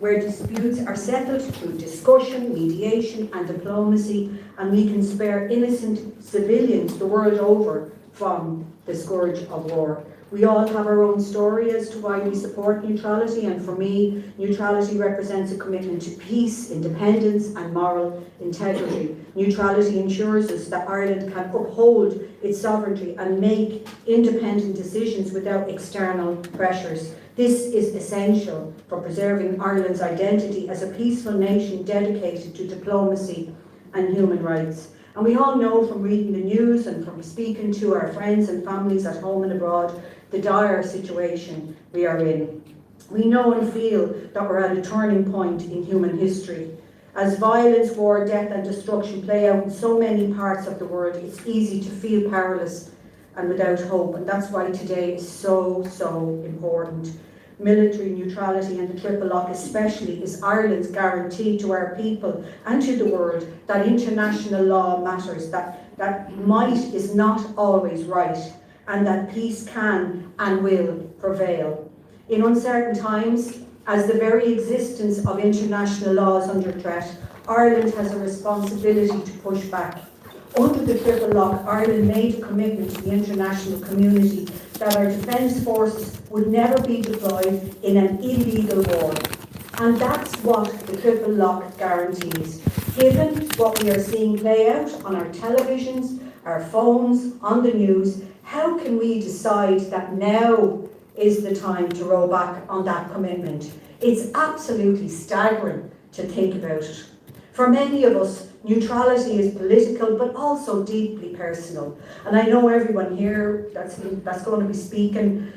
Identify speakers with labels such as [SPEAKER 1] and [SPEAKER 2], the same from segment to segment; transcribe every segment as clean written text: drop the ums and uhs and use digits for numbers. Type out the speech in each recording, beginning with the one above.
[SPEAKER 1] where disputes are settled through discussion, mediation and diplomacy, and we can spare innocent civilians the world over from the scourge of war. We all have our own story as to why we support neutrality, and for me, neutrality represents a commitment to peace, independence and moral integrity. Neutrality ensures us that Ireland can uphold its sovereignty and make independent decisions without external pressures. This is essential for preserving Ireland's identity as a peaceful nation dedicated to diplomacy and human rights. And we all know from reading the news and from speaking to our friends and families at home and abroad the dire situation we are in. We know and feel that we're at a turning point in human history. As violence, war, death and destruction play out in so many parts of the world, it's easy to feel powerless and without hope, and that's why today is so important. Military neutrality and the triple lock especially is Ireland's guarantee to our people and to the world that international law matters, that might is not always right, and that peace can and will prevail. In uncertain times, as the very existence of international law is under threat, Ireland has a responsibility to push back. Under the triple lock, Ireland made a commitment to the international community that our defence forces would never be deployed in an illegal war. And that's what the triple lock guarantees. Given what we are seeing play out on our televisions, our phones, on the news, how can we decide that now is the time to roll back on that commitment? It's absolutely staggering to think about it. For many of us, neutrality is political but also deeply personal. And I know everyone here that's going to be speaking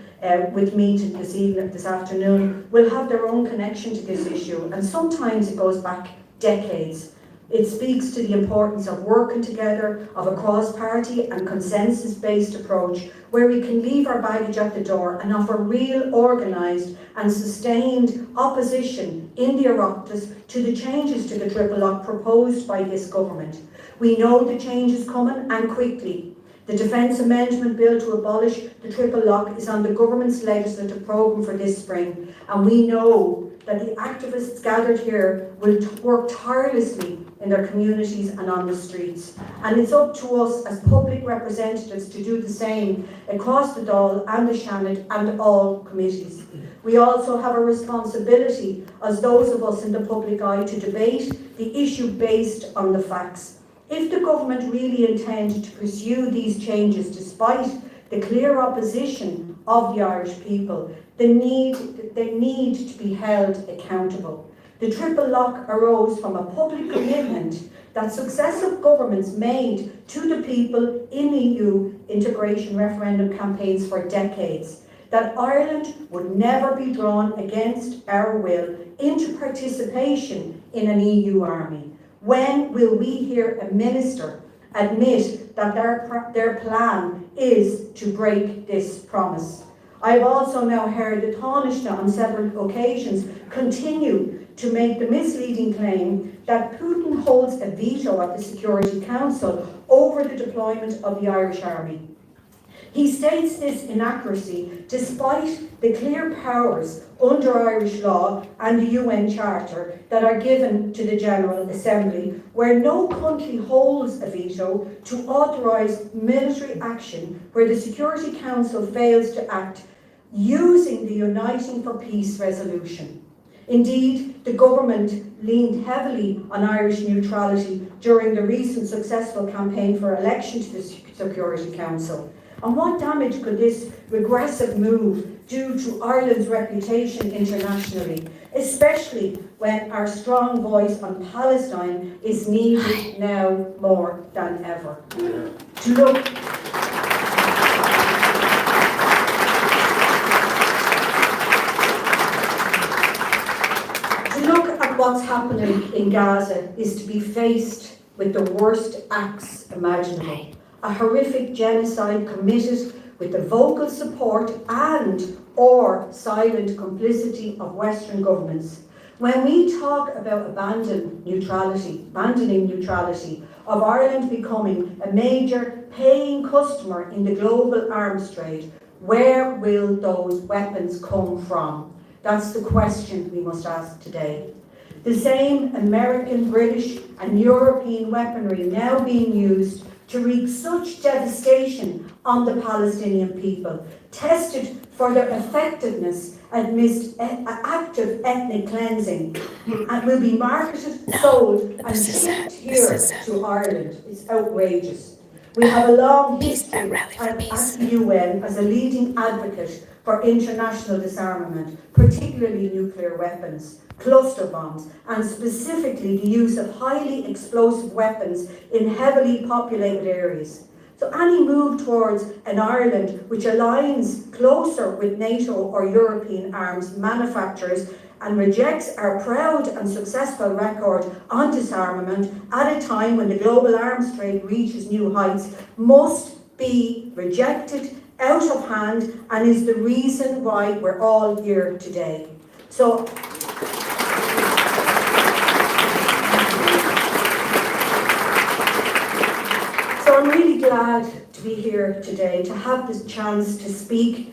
[SPEAKER 1] with me this afternoon will have their own connection to this issue, and sometimes it goes back decades. It speaks to the importance of working together, of a cross-party and consensus-based approach where we can leave our baggage at the door and offer real, organised and sustained opposition in the Oireachtas to the changes to the triple lock proposed by this government. We know the change is coming, and quickly. The Defence Amendment Bill to abolish the triple lock is on the government's legislative programme for this spring, and we know that the activists gathered here will work tirelessly in their communities and on the streets. And it's up to us as public representatives to do the same across the Dáil and the Seanad and all committees. We also have a responsibility as those of us in the public eye to debate the issue based on the facts. If the government really intend to pursue these changes despite the clear opposition of the Irish people, they need to be held accountable. The triple lock arose from a public commitment that successive governments made to the people in EU integration referendum campaigns for decades, that Ireland would never be drawn against our will into participation in an EU army. When will we hear a minister admit that their plan is to break this promise? I've also now heard the Taoiseach on several occasions continue to make the misleading claim that Putin holds a veto at the Security Council over the deployment of the Irish Army. He states this inaccuracy despite the clear powers under Irish law and the UN Charter that are given to the General Assembly, where no country holds a veto to authorise military action where the Security Council fails to act using the Uniting for Peace resolution. Indeed, the government leaned heavily on Irish neutrality during the recent successful campaign for election to the Security Council. And what damage could this regressive move do to Ireland's reputation internationally, especially when our strong voice on Palestine is needed now more than ever? To look at what's happening in Gaza is to be faced with the worst acts imaginable. A horrific genocide committed with the vocal support and or silent complicity of Western governments. When we talk about abandoning neutrality of Ireland becoming a major paying customer in the global arms trade, where will those weapons come from? That's the question we must ask today. The same American, British and European weaponry now being used to wreak such devastation on the Palestinian people, tested for their effectiveness amidst active ethnic cleansing, and will be marketed, sold and shipped here to Ireland. It's outrageous. We have a long history at the UN as a leading advocate for international disarmament, particularly nuclear weapons, cluster bombs, and specifically the use of highly explosive weapons in heavily populated areas. So any move towards an Ireland which aligns closer with NATO or European arms manufacturers and rejects our proud and successful record on disarmament at a time when the global arms trade reaches new heights must be rejected, out of hand, and is the reason why we're all here today. So I'm really glad to be here today, to have this chance to speak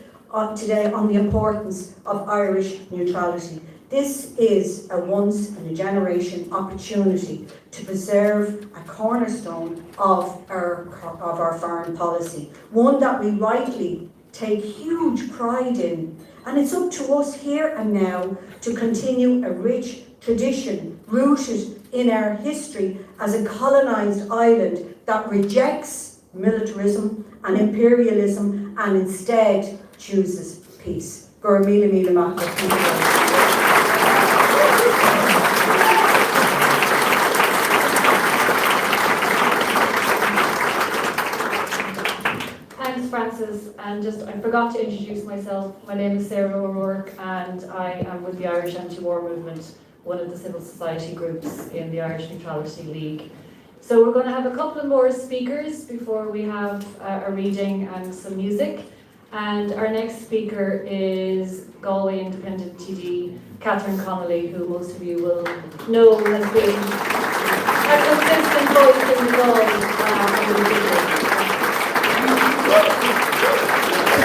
[SPEAKER 1] today on the importance of Irish neutrality. This is a once-in-a-generation opportunity to preserve a cornerstone of our foreign policy, one that we rightly take huge pride in. And it's up to us here and now to continue a rich tradition rooted in our history as a colonised island that rejects militarism and imperialism and instead chooses peace. Gur míle míle maith.
[SPEAKER 2] Thanks, Francis. And I forgot to introduce myself. My name is Sarah O'Rourke, and I am with the Irish Anti-War Movement, one of the civil society groups in the Irish Neutrality League. So we're going to have a couple of more speakers before we have a reading and some music. And our next speaker is Galway Independent TD Catherine Connolly, who most of you will know has been a consistent voice in the Galway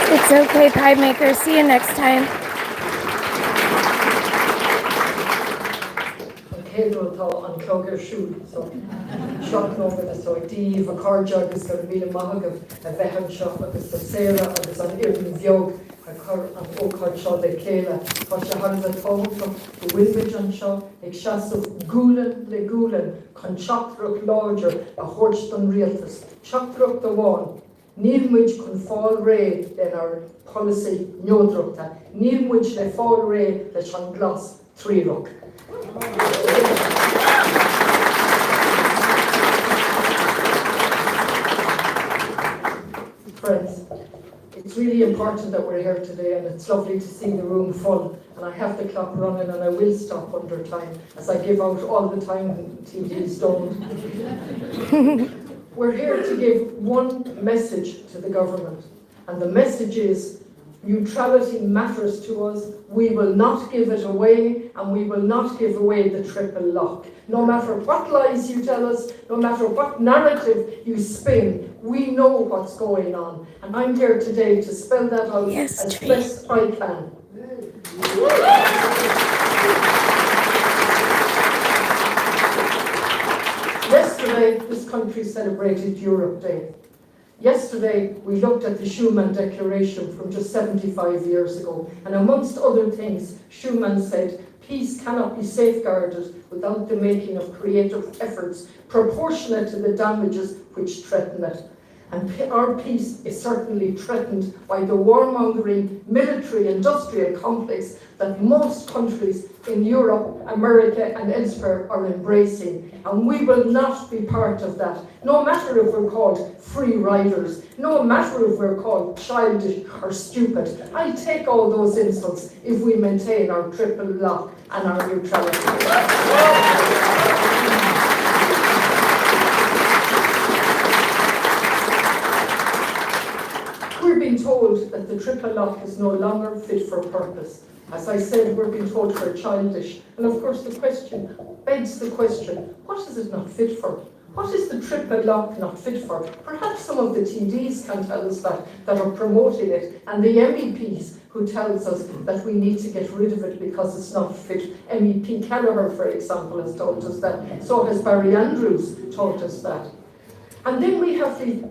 [SPEAKER 3] It's okay, pie maker. See you next time.
[SPEAKER 4] Céadúiltá an clógar siúd, so seachnóga so díomh a cardjag is gur míle maithagah a bheithan seo agus sa Sarah agus an iarna bheog a chur an ócáid seo le céile. Tá sé hagad tógam go bhfuilmid an seo ag seasamh gúlan le gúlan chun teachtrach láidir a thuirt don rialtas. Teachtrach do bháin. Níl muid chun fáil ré den our policy neodrachta. Níl muid le fáil ré leis an glas tríreach. Friends, it's really important that we're here today, and it's lovely to see the room full. And I have the clock running, and I will stop under time, as I give out all the time TVs don't. We're here to give one message to the government, and the message is neutrality matters to us. We will not give it away, and we will not give away the triple lock. No matter what lies you tell us, no matter what narrative you spin, we know what's going on. And I'm here today to spell that out as best I can. Yesterday, this country celebrated Europe Day. Yesterday, we looked at the Schuman Declaration from just 75 years ago, and amongst other things, Schuman said, peace cannot be safeguarded without the making of creative efforts proportionate to the damages which threaten it. And our peace is certainly threatened by the warmongering military-industrial complex that most countries in Europe, America and elsewhere are embracing. And we will not be part of that, no matter if we're called free riders, no matter if we're called childish or stupid. I'll take all those insults if we maintain our triple lock and our neutrality. We're being told that the triple lock is no longer fit for purpose. As I said, we're being told we're childish. And of course the question begs the question, what is it not fit for? What is the triple lock not fit for? Perhaps some of the TDs can tell us that are promoting it, and the MEPs who tells us that we need to get rid of it because it's not fit. MEP Kelleher, for example, has told us that. So has Barry Andrews told us that. And then we have the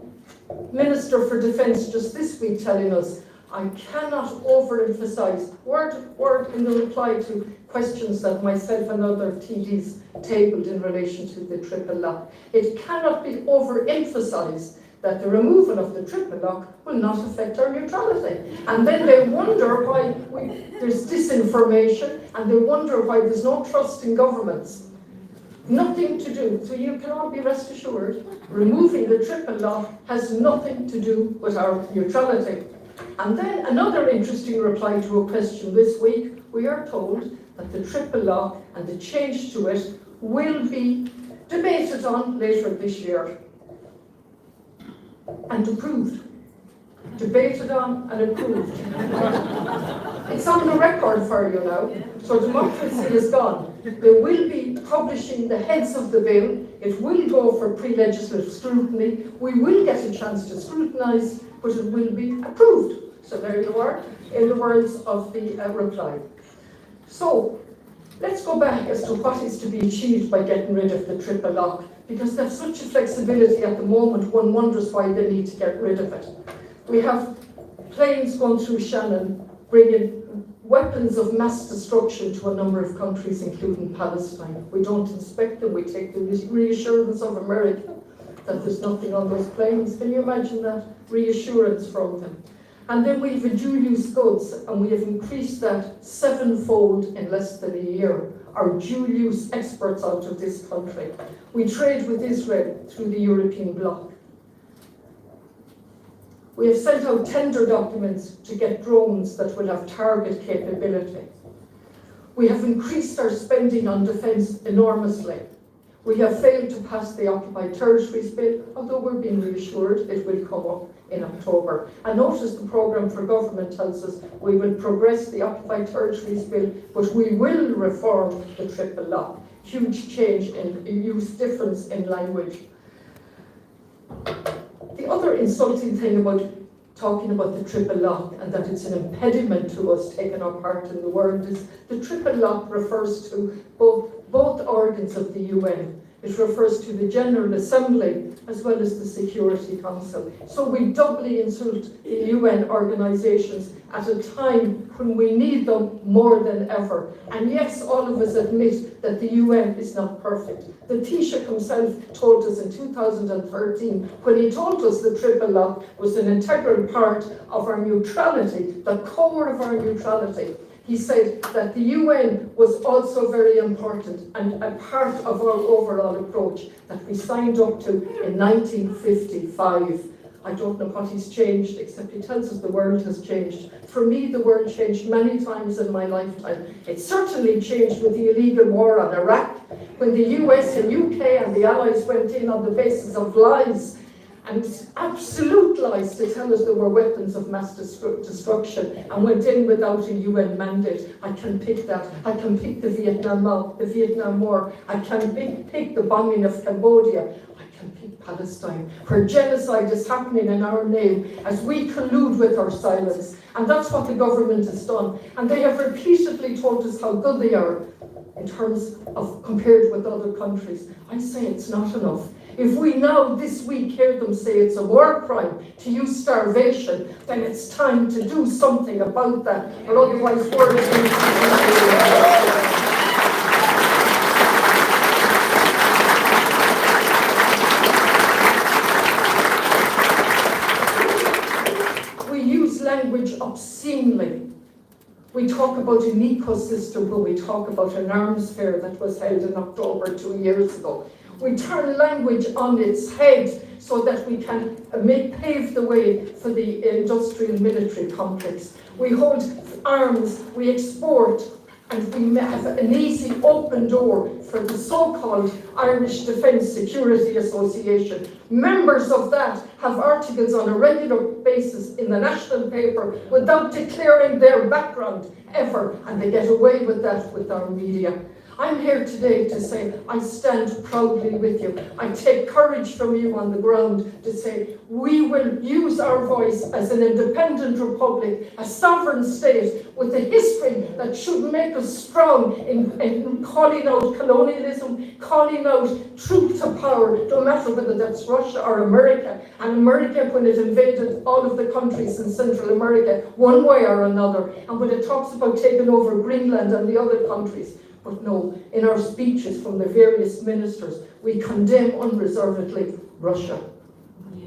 [SPEAKER 4] Minister for Defence just this week telling us, I cannot overemphasise, word in the reply to questions that myself and other TDs tabled in relation to the triple lock. It cannot be overemphasised that the removal of the triple lock will not affect our neutrality. And then they wonder why there's disinformation, and they wonder why there's no trust in governments. Nothing to do, so you can all be rest assured, removing the triple lock has nothing to do with our neutrality. And then another interesting reply to a question this week, we are told that the triple lock and the change to it will be debated on later this year and approved. Debated on and approved. It's on the record for you now, so democracy is gone. They will be publishing the heads of the bill. It will go for pre-legislative scrutiny. We will get a chance to scrutinise, but it will be approved. So there you are, in the words of the reply. So let's go back as to what is to be achieved by getting rid of the triple lock, because there's such a flexibility at the moment, one wonders why they need to get rid of it. We have planes going through Shannon, bringing weapons of mass destruction to a number of countries, including Palestine. We don't inspect them, we take the reassurance of America that there's nothing on those planes. Can you imagine that? Reassurance from them. And then we have a dual-use goods, and we have increased that 7-fold in less than a year. Our dual-use exports out of this country. We trade with Israel through the European bloc. We have sent out tender documents to get drones that will have target capability. We have increased our spending on defence enormously. We have failed to pass the Occupied Territories Bill, although we're being reassured it will come up in October. And notice the programme for government tells us we will progress the Occupied Territories Bill, but we will reform the triple lock. Huge change in use, difference in language. The other insulting thing about talking about the triple lock and that it's an impediment to us taking our part in the world is the triple lock refers to both organs of the UN. It refers to the General Assembly as well as the Security Council. So we doubly insult the UN organisations at a time when we need them more than ever. And yes, all of us admit that the UN is not perfect. The Taoiseach himself told us in 2013, when he told us the triple lock was an integral part of our neutrality, the core of our neutrality, he said that the UN was also very important and a part of our overall approach that we signed up to in 1955. I don't know what he's changed, except he tells us the world has changed. For me, the world changed many times in my lifetime. It certainly changed with the illegal war on Iraq, when the US and UK and the Allies went in on the basis of lies, and absolute lies, to tell us there were weapons of mass destruction, and went in without a UN mandate. I can pick that. I can pick the Vietnam War. I can pick the bombing of Cambodia. I can pick Palestine, where genocide is happening in our name as we collude with our silence. And that's what the government has done. And they have repeatedly told us how good they are in terms of compared with other countries. I say it's not enough. If we now this week hear them say it's a war crime to use starvation, then it's time to do something about that, or otherwise we're We use language obscenely. We talk about an ecosystem when we talk about an arms fair that was held in October 2 years ago. We turn language on its head so that we can pave the way for the industrial military complex. We hold arms, we export, and we have an easy open door for the so-called Irish Defence Security Association. Members of that have articles on a regular basis in the national paper without declaring their background ever, and they get away with that with our media. I'm here today to say I stand proudly with you. I take courage from you on the ground to say we will use our voice as an independent republic, a sovereign state with a history that should make us strong in calling out colonialism, calling out truth to power, no matter whether that's Russia or America. And America, when it invaded all of the countries in Central America, one way or another, and when it talks about taking over Greenland and the other countries. But no, in our speeches from the various ministers, we condemn unreservedly Russia.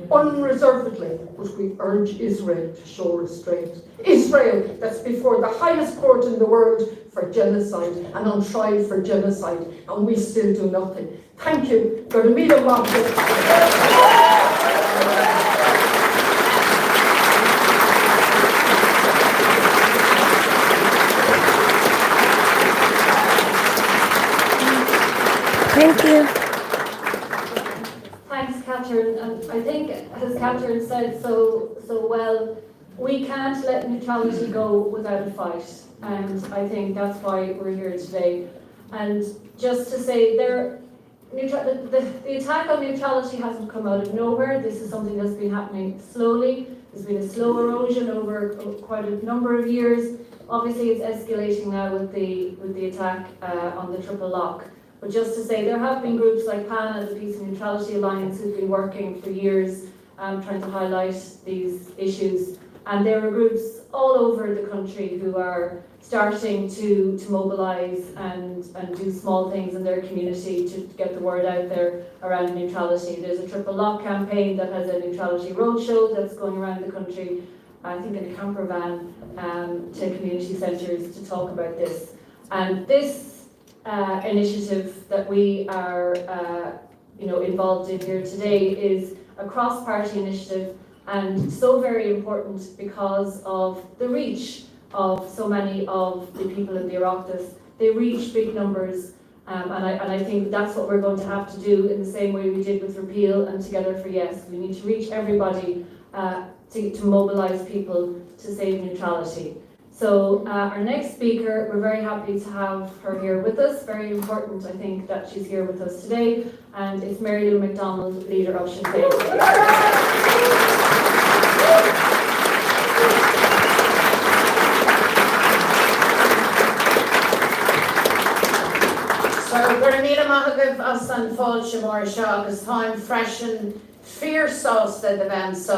[SPEAKER 4] Unreservedly, but we urge Israel to show restraint. Israel, that's before the highest court in the world for genocide and on trial for genocide, and we still do nothing. Thank you.
[SPEAKER 3] Thank you.
[SPEAKER 2] Thanks, Catherine. And I think, as Catherine said so well, we can't let neutrality go without a fight. And I think that's why we're here today. And just to say, the attack on neutrality hasn't come out of nowhere. This is something that's been happening slowly. There's been a slow erosion over quite a number of years. Obviously, it's escalating now with the attack on the Triple Lock. But just to say, there have been groups like PANA, the Peace and Neutrality Alliance, who've been working for years trying to highlight these issues. And there are groups all over the country who are starting to mobilise and do small things in their community to get the word out there around neutrality. There's a Triple Lock campaign that has a neutrality roadshow that's going around the country, I think in a camper van, to community centres to talk about this. And this initiative that we are involved in here today is a cross-party initiative, and so very important because of the reach of so many of the people in the Oireachtas. They reach big numbers, and I think that's what we're going to have to do in the same way we did with Repeal and Together for Yes. We need to reach everybody to mobilise people to save neutrality. So our next speaker, we're very happy to have her here with us. Very important, I think, that she's here with us today. And it's Mary Lou MacDonald, leader of Sinn Féin.
[SPEAKER 5] So, we're míle maithagah as an fáilte mar seo agus táim freisin fíorsásta de bhainsa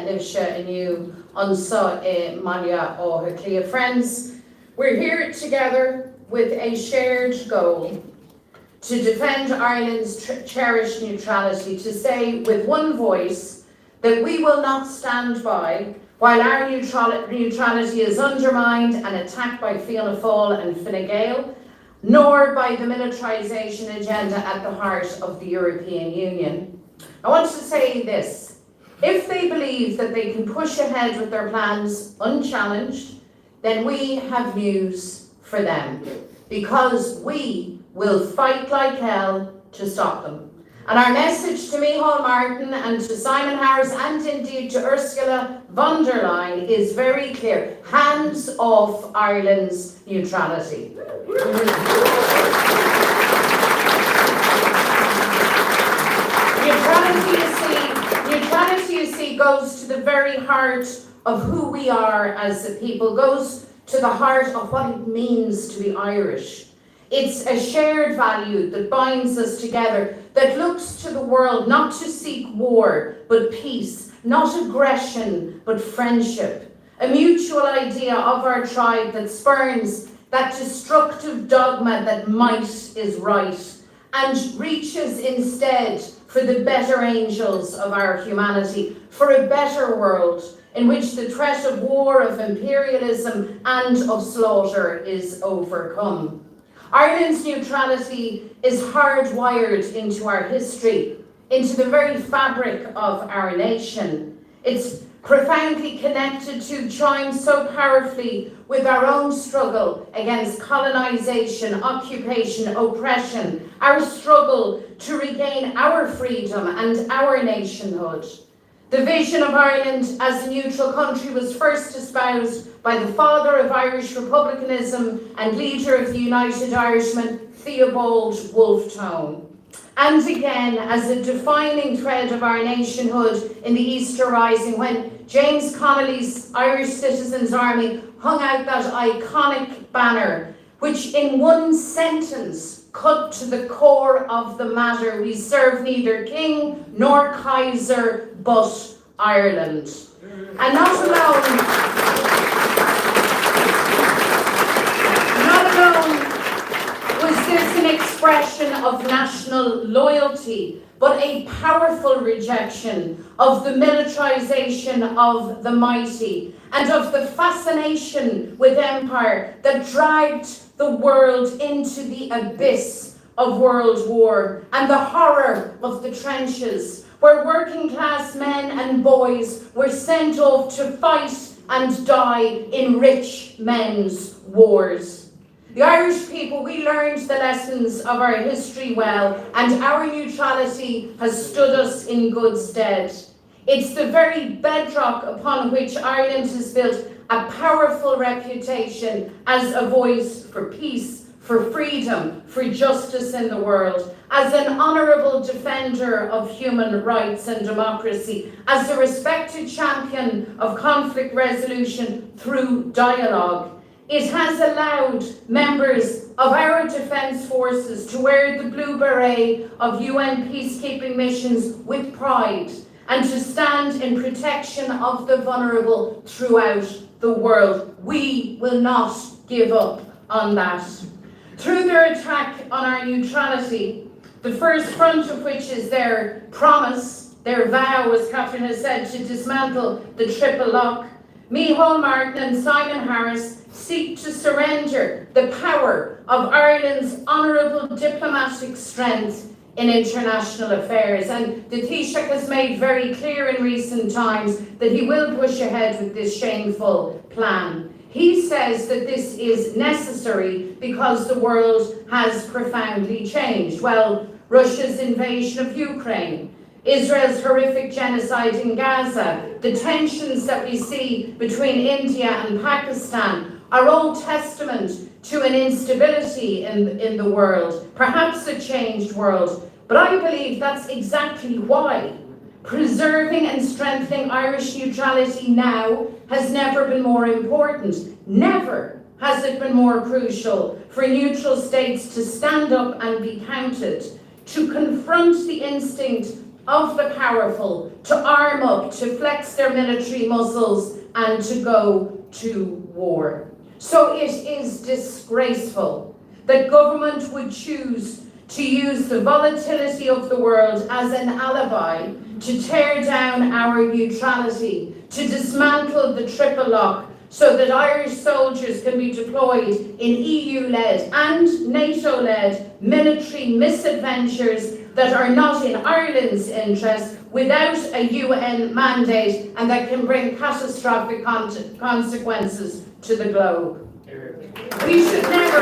[SPEAKER 5] libse iniu ansa Malia ó her clear friends. We're here together with a shared goal to defend Ireland's cherished neutrality, to say with one voice that we will not stand by while our neutrality is undermined and attacked by Fianna Fáil and Fine Gael, nor by the militarisation agenda at the heart of the European Union. I want to say this: if they believe that they can push ahead with their plans unchallenged, then we have news for them, because we will fight like hell to stop them. And our message to Micheál Martin and to Simon Harris and indeed to Ursula von der Leyen is very clear: hands off Ireland's neutrality. Neutrality, you see, goes to the very heart of who we are as a people, goes to the heart of what it means to be Irish. It's a shared value that binds us together, that looks to the world not to seek war, but peace, not aggression, but friendship. A mutual idea of our tribe that spurns that destructive dogma that might is right, and reaches instead for the better angels of our humanity, for a better world in which the threat of war, of imperialism and of slaughter is overcome. Ireland's neutrality is hardwired into our history, into the very fabric of our nation. It's profoundly connected to, chimes so powerfully with our own struggle against colonisation, occupation, oppression, our struggle to regain our freedom and our nationhood. The vision of Ireland as a neutral country was first espoused by the father of Irish republicanism and leader of the United Irishmen, Theobald Wolfe Tone. And again, as a defining thread of our nationhood in the Easter Rising, when James Connolly's Irish Citizens' Army hung out that iconic banner, which in one sentence cut to the core of the matter: we serve neither king nor Kaiser, but Ireland. And not alone was this an expression of national loyalty, but a powerful rejection of the militarization of the mighty and of the fascination with empire that dragged the world into the abyss of world war and the horror of the trenches, where working class men and boys were sent off to fight and die in rich men's wars. The Irish people, we learned the lessons of our history well, and our neutrality has stood us in good stead. It's the very bedrock upon which Ireland has built a powerful reputation as a voice for peace, for freedom, for justice in the world, as an honourable defender of human rights and democracy, as a respected champion of conflict resolution through dialogue. It has allowed members of our defence forces to wear the blue beret of UN peacekeeping missions with pride and to stand in protection of the vulnerable throughout the world. We will not give up on that. Through their attack on our neutrality, the first front of which is their promise, their vow, as Catherine has said, to dismantle the triple lock, Micheál Martin and Simon Harris seek to surrender the power of Ireland's honourable diplomatic strength in international affairs. And the Taoiseach has made very clear in recent times that he will push ahead with this shameful plan. He says that this is necessary because the world has profoundly changed. Well, Russia's invasion of Ukraine, Israel's horrific genocide in Gaza, the tensions that we see between India and Pakistan are all testament to an instability in the world, perhaps a changed world. But I believe that's exactly why preserving and strengthening Irish neutrality now has never been more important. Never has it been more crucial for neutral states to stand up and be counted, to confront the instinct of the powerful, to arm up, to flex their military muscles, and to go to war. So it is disgraceful that government would choose to use the volatility of the world as an alibi to tear down our neutrality, to dismantle the triple lock so that Irish soldiers can be deployed in EU-led and NATO-led military misadventures that are not in Ireland's interest, without a UN mandate, and that can bring catastrophic consequences to the globe. We should never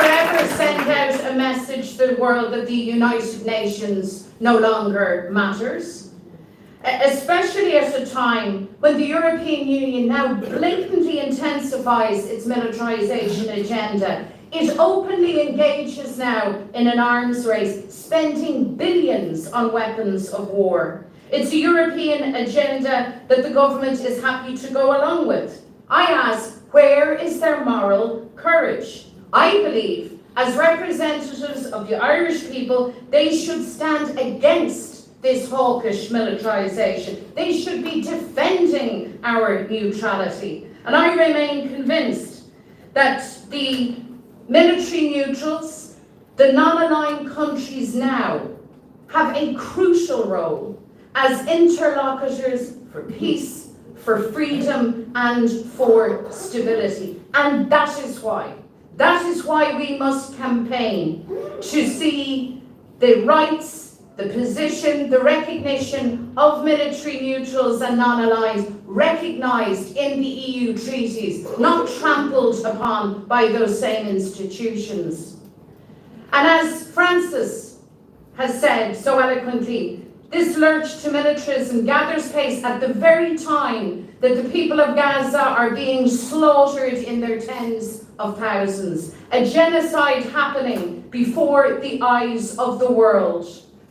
[SPEAKER 5] ever send out a message to the world that the United Nations no longer matters, especially at a time when the European Union now blatantly intensifies its militarization agenda. It openly engages now in an arms race, spending billions on weapons of war. It's a European agenda that the government is happy to go along with. I ask, where is their moral courage? I believe, as representatives of the Irish people, they should stand against this hawkish militarization. They should be defending our neutrality. And I remain convinced that the military neutrals, the non-aligned countries now, have a crucial role as interlocutors for peace, for freedom, and for stability. And that is why we must campaign to see the rights, the position, the recognition of military neutrals and non-aligned recognised in the EU treaties, not trampled upon by those same institutions. And as Francis has said so eloquently, This lurch to militarism gathers pace at the very time that the people of Gaza are being slaughtered in their tens of thousands. A genocide happening before the eyes of the world.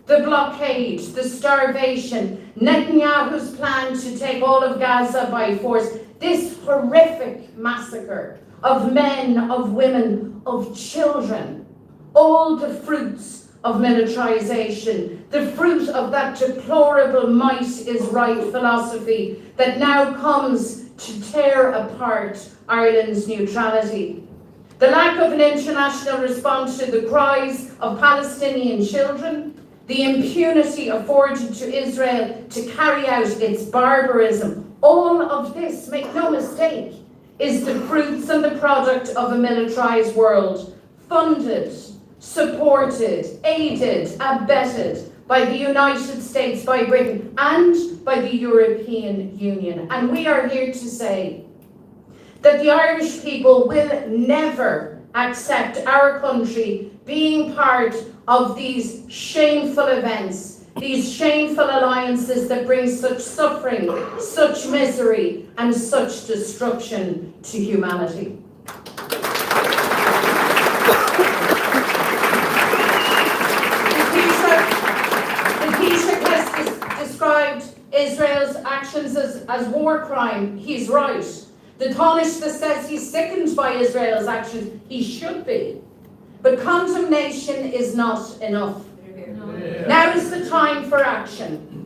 [SPEAKER 5] The blockade, the starvation, Netanyahu's plan to take all of Gaza by force. This horrific massacre of men, of women, of children. All the fruits of militarization, the fruit of that deplorable might is right philosophy that now comes to tear apart Ireland's neutrality. The lack of an international response to the cries of Palestinian children, the impunity afforded to Israel to carry out its barbarism, all of this, make no mistake, is the fruits and the product of a militarized world, funded, supported, aided, abetted by the United States, by Britain, and by the European Union. And we are here to say that the Irish people will never accept our country being part of these shameful events, these shameful alliances that bring such suffering, such misery, and such destruction to humanity. Described Israel's actions as war crime. He's right. The Taoiseach that says he's sickened by Israel's actions, he should be. But condemnation is not enough. No. Now is the time for action.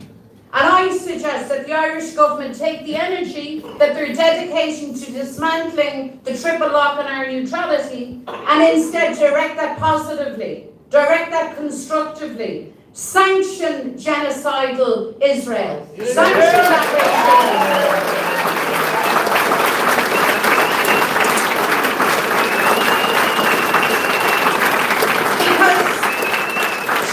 [SPEAKER 5] And I suggest that the Irish government take the energy that they're dedicating to dismantling the triple lock on our neutrality and instead direct that positively, direct that constructively. Sanction genocidal Israel. Sanction that regime. Because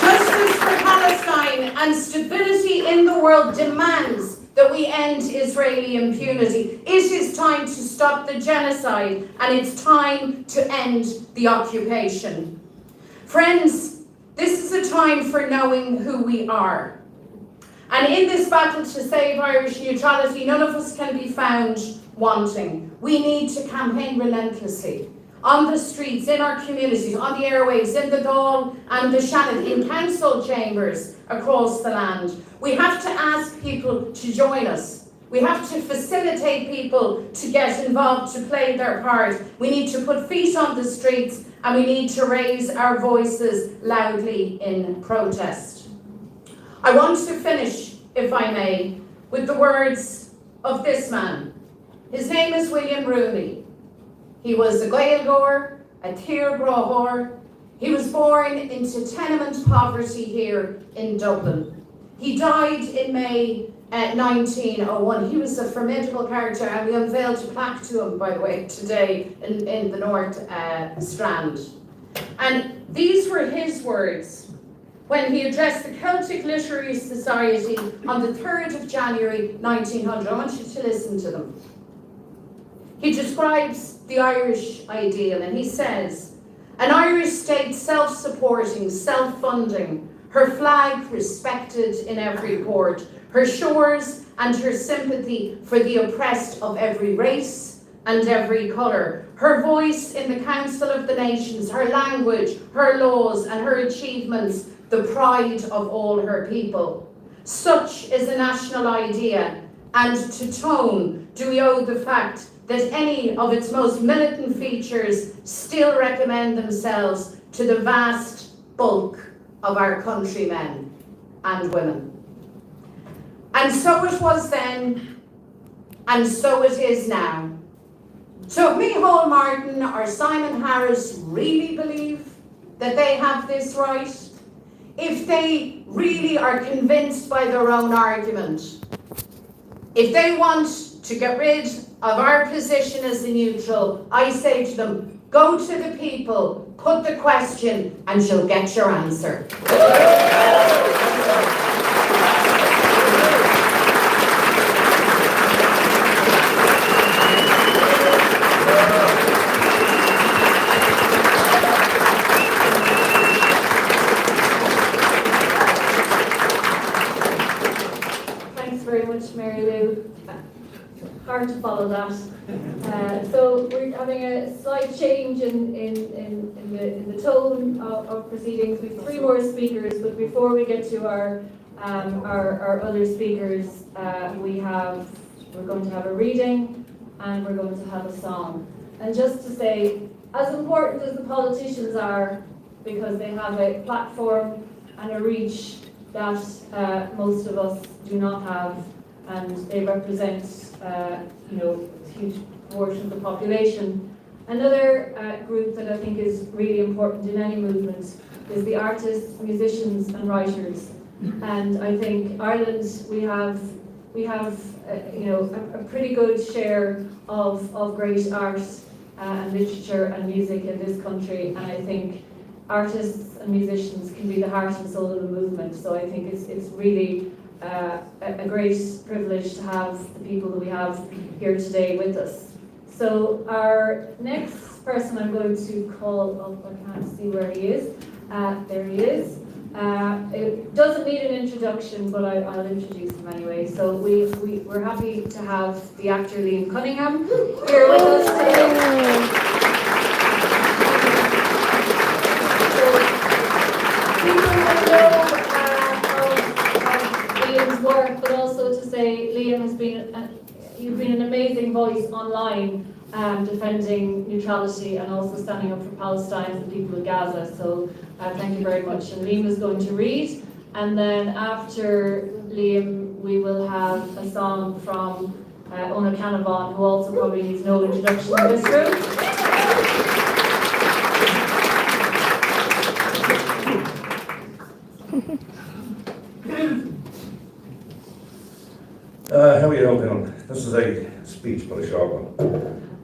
[SPEAKER 5] justice for Palestine and stability in the world demands that we end Israeli impunity. It is time to stop the genocide and it's time to end the occupation. Friends, this is a time for knowing who we are. And in this battle to save Irish neutrality, none of us can be found wanting. We need to campaign relentlessly. On the streets, in our communities, on the airwaves, in the Dáil and the Shannon, in council chambers across the land. We have to ask people to join us. We have to facilitate people to get involved, to play their part. We need to put feet on the streets and we need to raise our voices loudly in protest. I want to finish, if I may, with the words of this man. His name is William Rooney. He was a Gaeilgeoir, a Tír Gráthóir. He was born into tenement poverty here in Dublin. He died in May 1901. He was a formidable character and we unveiled a plaque to him, by the way, today in the North Strand. And these were his words when he addressed the Celtic Literary Society on the 3rd of January 1900. I want you to listen to them. He describes the Irish ideal and he says, an Irish state self-supporting, self-funding, her flag respected in every port, her shores and her sympathy for the oppressed of every race and every colour, her voice in the Council of the Nations, her language, her laws and her achievements, the pride of all her people. Such is a national idea, and to Tone do we owe the fact that any of its most militant features still recommend themselves to the vast bulk of our countrymen and women. And so it was then, and so it is now. So if Micheál Martin or Simon Harris really believe that they have this right, if they really are convinced by their own argument, if they want to get rid of our position as the neutral, I say to them, go to the people, put the question, and you'll get your answer.
[SPEAKER 2] hard to follow that. So we're having a slight change in the tone of proceedings. We have 3 more speakers, but before we get to our other speakers, we're going to have a reading and we're going to have a song. And just to say, as important as the politicians are, because they have a platform and a reach that most of us do not have, and they represent a huge portion of the population. Another group that I think is really important in any movement is the artists, musicians and writers. And I think Ireland, we have a pretty good share of great art and literature and music in this country, and I think artists and musicians can be the heart and soul of the movement. So I think it's really a great privilege to have the people that we have here today with us. So our next person I'm going to call up, I can't see where he is. There he is. It doesn't need an introduction, but I'll introduce him anyway. So we're happy to have the actor Liam Cunningham here with us today. People will know of Liam's work, but also to say Liam you've been an amazing voice online, defending neutrality and also standing up for Palestine and the people of Gaza. So thank you very much. And Liam is going to read, and then after Liam we will have a song from Ona Canavan, who also probably needs no introduction in this room.
[SPEAKER 6] How are you all doing? This is a speech, but a short one.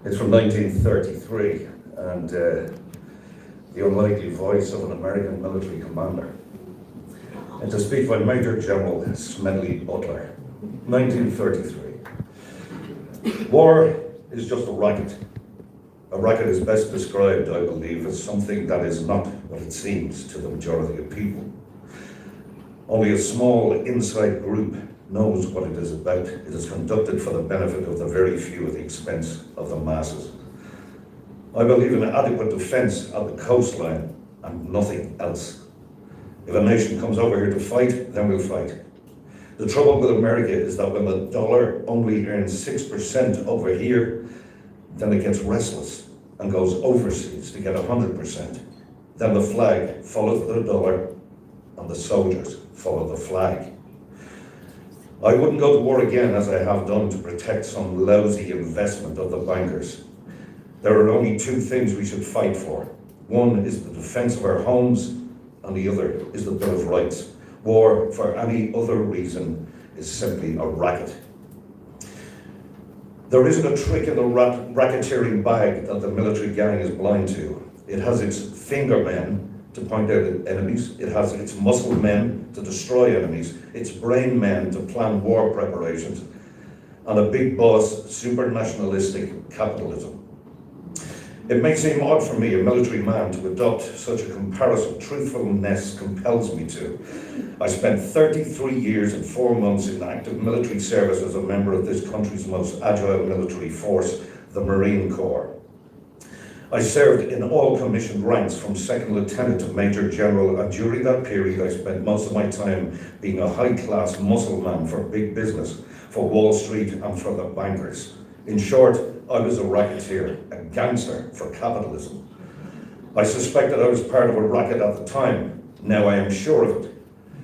[SPEAKER 6] It's from 1933, and the unlikely voice of an American military commander. It's a speech by Major General Smedley Butler, 1933. War is just a racket. A racket is best described, I believe, as something that is not what it seems to the majority of people. Only a small inside group knows what it is about. It is conducted for the benefit of the very few at the expense of the masses. I believe in adequate defence of the coastline and nothing else. If a nation comes over here to fight, then we'll fight. The trouble with America is that when the dollar only earns 6% over here, then it gets restless and goes overseas to get 100%. Then the flag follows the dollar and the soldiers follow the flag. I wouldn't go to war again, as I have done, to protect some lousy investment of the bankers. There are only 2 things we should fight for. One is the defence of our homes, and the other is the Bill of Rights. War for any other reason is simply a racket. There isn't a trick in the racketeering bag that the military gang is blind to. It has its finger men to point out enemies, it has its muscle men to destroy enemies, its brain men to plan war preparations, and a big boss super nationalistic capitalism. It may seem odd for me, a military man, to adopt such a comparison. Truthfulness compels me to. I spent 33 years and 4 months in active military service as a member of this country's most agile military force, the Marine Corps. I served in all commissioned ranks from second lieutenant to major general, and during that period I spent most of my time being a high-class muscle man for big business, for Wall Street and for the bankers. In short, I was a racketeer, a gangster for capitalism. I suspected I was part of a racket at the time. Now I am sure of it.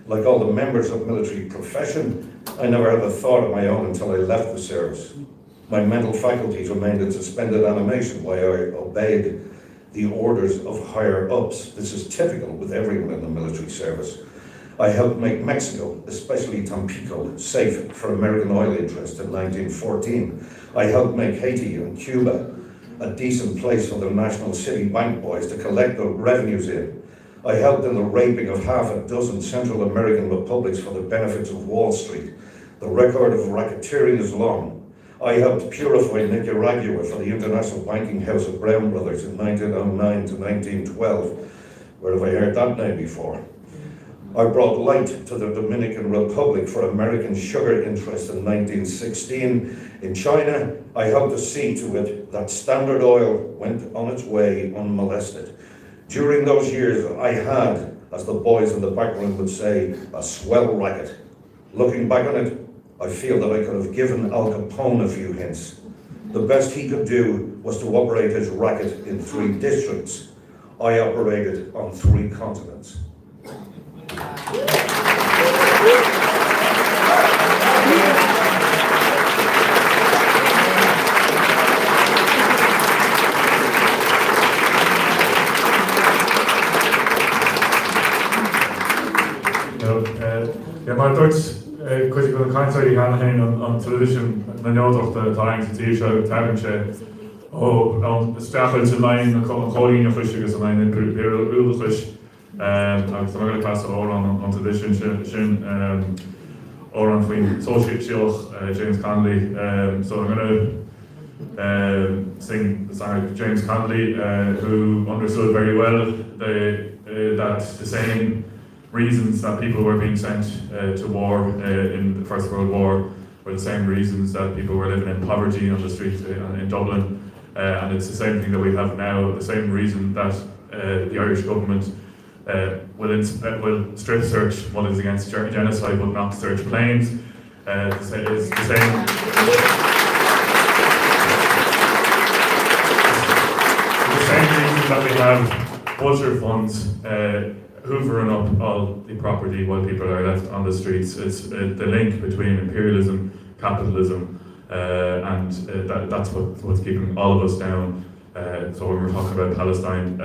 [SPEAKER 6] Like all the members of military profession, I never had a thought of my own until I left the service. My mental faculties remained in suspended animation while I obeyed the orders of higher ups. This is typical with everyone in the military service. I helped make Mexico, especially Tampico, safe for American oil interests in 1914. I helped make Haiti and Cuba a decent place for the national city bank boys to collect the revenues in. I helped in the raping of half a dozen Central American republics for the benefits of Wall Street. The record of racketeering is long. I helped purify Nicaragua for the International Banking House of Brown Brothers in 1909 to 1912. Where have I heard that name before? I brought light to the Dominican Republic for American sugar interests in 1916. In China, I helped to see to it that Standard Oil went on its way unmolested. During those years, I had, as the boys in the background would say, a swell racket. Looking back on it, I feel that I could have given Al Capone a few hints. The best he could do was to operate his racket in 3 districts. I operated on 3 continents.
[SPEAKER 7] Ja, maar dort konnte ich kein Zeit an television na neodocht taintí tagan sé an stachel ze lein choín frigus an ein ulegus agus go class ó an television sin ó an faoin socioch James Conley, so I'm gonna sing the song of James Conley, who understood very well that the same reasons that people were being sent to war in the First World War were the same reasons that people were living in poverty on the streets in Dublin, and it's the same thing that we have now, the same reason that the Irish government will strip search what is against genocide but not search planes. It's the same. The same reason that we have vulture funds hoovering up all the property while people are left on the streets. It's the link between imperialism, capitalism, and that's what's keeping all of us down. So when we're talking about Palestine,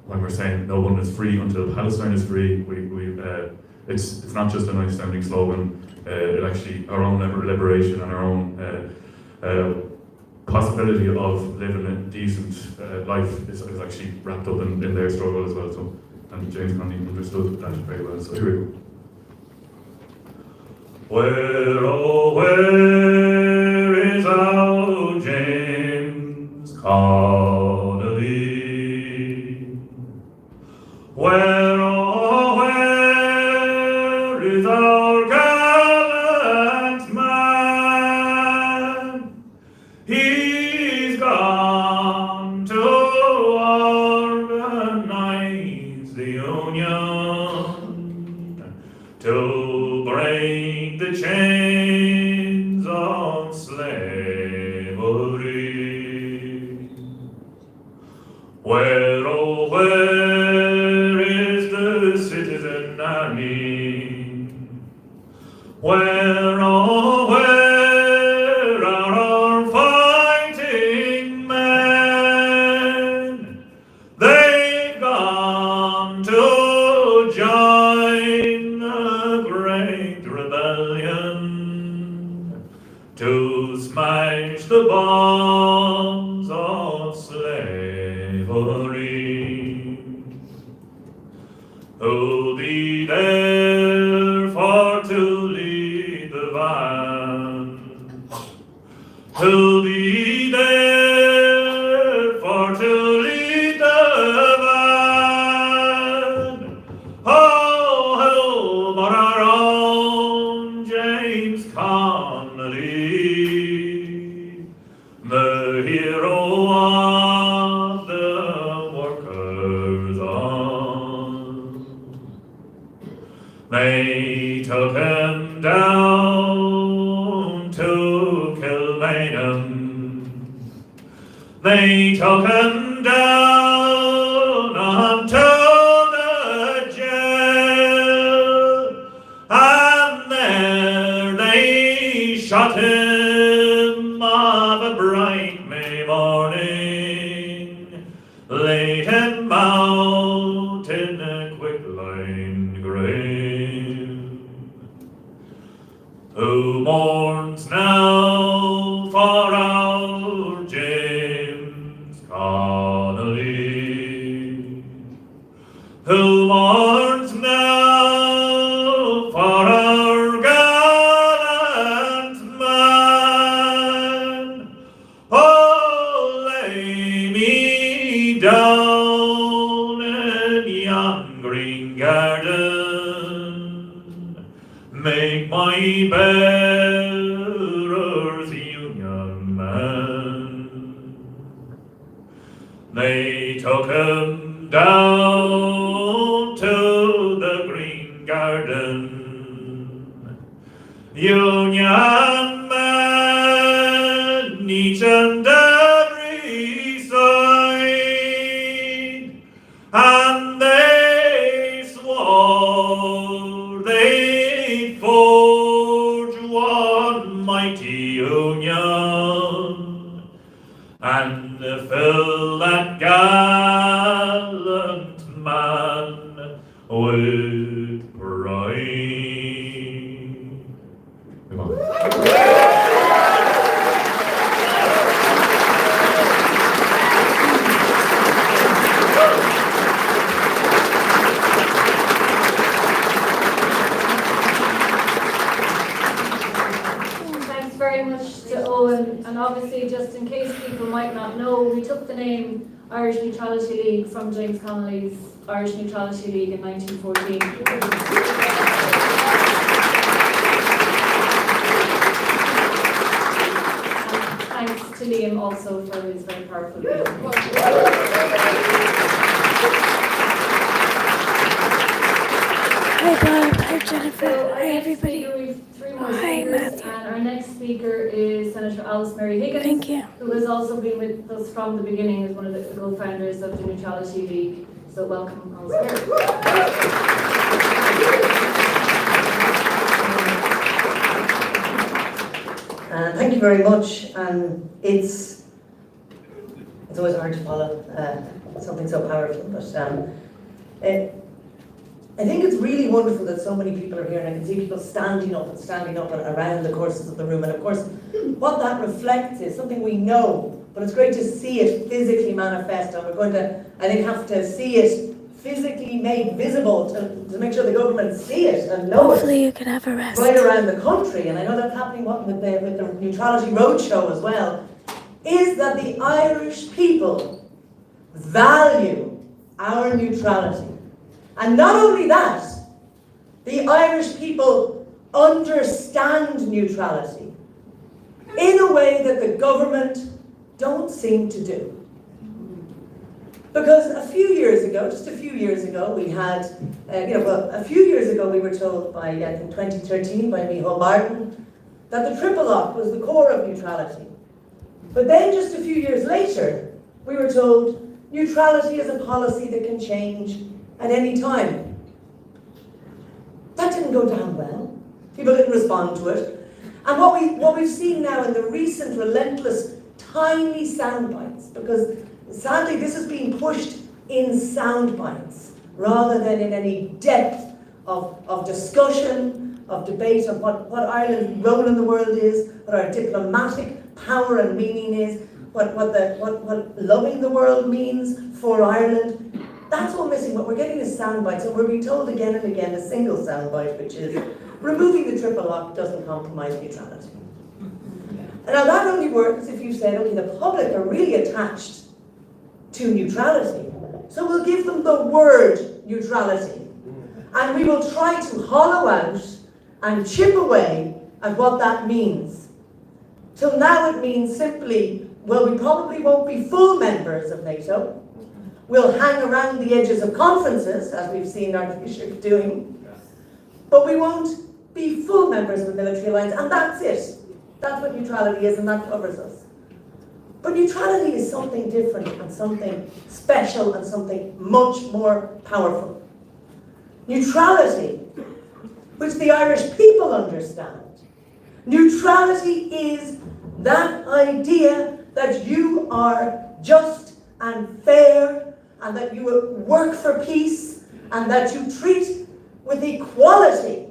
[SPEAKER 7] when we're saying no one is free until Palestine is free, it's not just a nice sounding slogan. It actually, our own liberation and our own possibility of living a decent life is actually wrapped up in their struggle as well. So, and James Conley understood that very well. So here we go. Where, oh, where is our James Connolly? Where, oh, where is our gallant man? He's gone to organize the Union, to break the chains of slavery. Where, oh, where is the citizen army? Where, oh, where are our fighting men? They've gone to join the great rebellion, to smash the bonds of slavery. Who'll be there for to lead the van? Who'll be there for to lead the van? Oh, who but our own James Connolly, the hero of the workers' arm. They took him down to Kilmainham. They took him down unto the jail, and there they shot him of a bright May morning, laid him out in a quicklime grave. Who mourns now for our James Connolly? Who mourns now for our gallant man? Oh, lay me down in yon green garden, my bearers Union men. They took him down to the green garden. Union men, each and every side, and they swore they'd forge one mighty union, and fill that gallant man with pride. Come on.
[SPEAKER 2] Thanks very much to Owen, and obviously just in case people might not know, we took the name Irish Neutrality League from James Connolly's Irish Neutrality League in 1914. Thanks to Liam also for his very powerful video.
[SPEAKER 3] Hi Bob, hi Jennifer,
[SPEAKER 2] So
[SPEAKER 3] hi
[SPEAKER 2] our next
[SPEAKER 3] everybody.
[SPEAKER 2] speaker, we have three more
[SPEAKER 3] Hi,
[SPEAKER 2] speakers,
[SPEAKER 3] Matthew.
[SPEAKER 2] and our next speaker is Senator Alice Mary Higgins,
[SPEAKER 3] Thank you.
[SPEAKER 2] who has also been with us from the beginning as one of the co-founders of the Neutrality League. So welcome, Alice Mary.
[SPEAKER 8] Thank you very much. It's always hard to follow something so powerful, but I think it's really wonderful that so many people are here, and I can see people standing up and around the courses of the room. And of course, what that reflects is something we know, but it's great to see it physically manifest, and we're going to, I think, have to see it physically made visible to make sure the government see it and know it.
[SPEAKER 3] Hopefully you can have a rest.
[SPEAKER 8] Right around the country, and I know that's happening with the Neutrality Roadshow as well, is that the Irish people value our neutrality. And not only that, the Irish people understand neutrality in a way that the government don't seem to do. Because just a few years ago, we had, a few years ago we were told by, I think 2013, by Micheál Martin, that the triple lock was the core of neutrality. But then just a few years later, we were told neutrality is a policy that can change at any time. That didn't go down well. People didn't respond to it. And what we've seen now in the recent relentless tiny sound bites, because sadly this is being pushed in sound bites rather than in any depth of discussion, of debate of what Ireland's role in the world is, what our diplomatic power and meaning is, what loving the world means for Ireland. That's all missing. What we're getting is sound bites, and we're being told again and again a single sound bite, which is removing the triple lock doesn't compromise neutrality. And now that only works if you said, okay, the public are really attached to neutrality, so we'll give them the word neutrality, and we will try to hollow out and chip away at what that means. Till now it means simply, well, we probably won't be full members of NATO. We'll hang around the edges of conferences, as we've seen Archbishop doing, but we won't be full members of the military alliance, and that's it. That's what neutrality is, and that covers us. But neutrality is something different and something special and something much more powerful. Neutrality, which the Irish people understand. Neutrality is that idea that you are just and fair, and that you work for peace, and that you treat with equality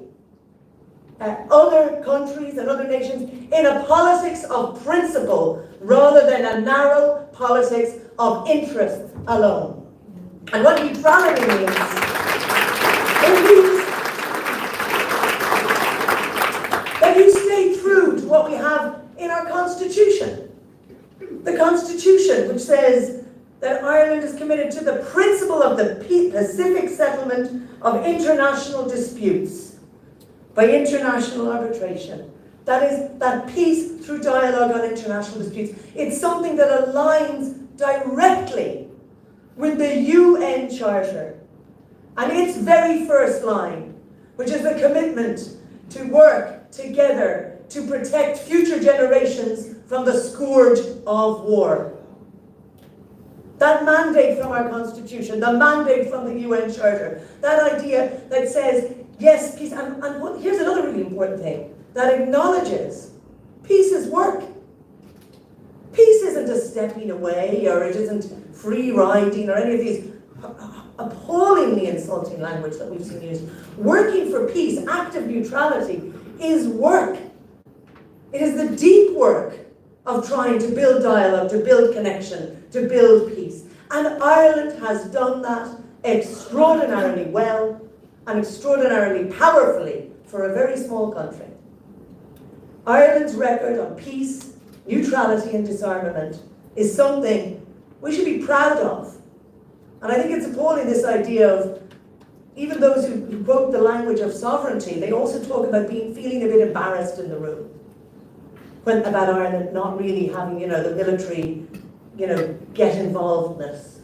[SPEAKER 8] other countries and other nations in a politics of principle rather than a narrow politics of interest alone. And what neutrality means, it means that you stay true to what we have in our Constitution. The Constitution, which says that Ireland is committed to the principle of the pacific settlement of international disputes, by international arbitration. That is, that peace through dialogue on international disputes. It's something that aligns directly with the UN Charter and its very first line, which is the commitment to work together to protect future generations from the scourge of war. That mandate from our Constitution, the mandate from the UN Charter, that idea that says, yes, peace, and here's another really important thing, that acknowledges peace is work. Peace isn't a stepping away, or it isn't free riding, or any of these appallingly insulting language that we've seen used. Working for peace, active neutrality, is work. It is the deep work of trying to build dialogue, to build connection, to build peace. And Ireland has done that extraordinarily well and extraordinarily powerfully for a very small country. Ireland's record on peace, neutrality and disarmament is something we should be proud of. And I think it's appalling, this idea of, even those who quote the language of sovereignty, they also talk about feeling a bit embarrassed in the room about Ireland not really having, the military, get involvedness.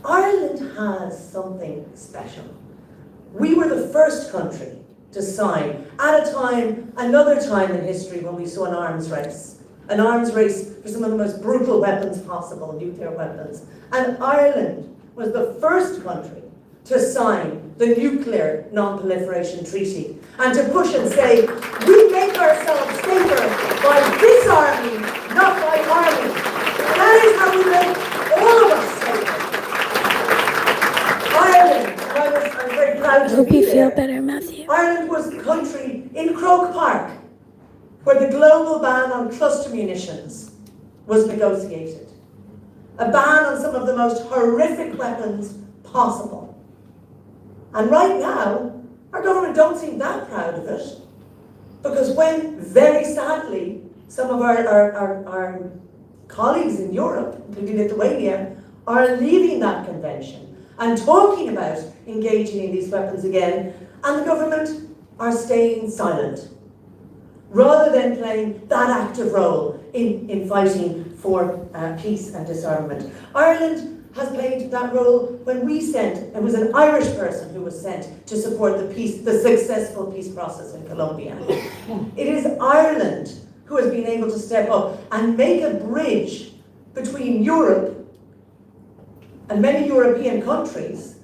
[SPEAKER 8] Ireland has something special. We were the first country to sign at another time in history when we saw an arms race for some of the most brutal weapons possible, nuclear weapons. And Ireland was the first country to sign the Nuclear Non-Proliferation Treaty and to push and say, we make ourselves safer by disarming, not by arming. That is how we make all of us safer. Ireland, I'm very proud to
[SPEAKER 3] Hope
[SPEAKER 8] be
[SPEAKER 3] you feel
[SPEAKER 8] there.
[SPEAKER 3] better, Matthew.
[SPEAKER 8] Ireland was the country in Croke Park where the global ban on cluster munitions was negotiated. A ban on some of the most horrific weapons possible. And right now, our government don't seem that proud of it, because when, very sadly, some of our colleagues in Europe, including Lithuania, are leaving that convention and talking about engaging in these weapons again, and the government are staying silent, rather than playing that active role in fighting for peace and disarmament. Ireland has played that role when it was an Irish person who was sent to support the successful peace process in Colombia. It is Ireland who has been able to step up and make a bridge between Europe and many European countries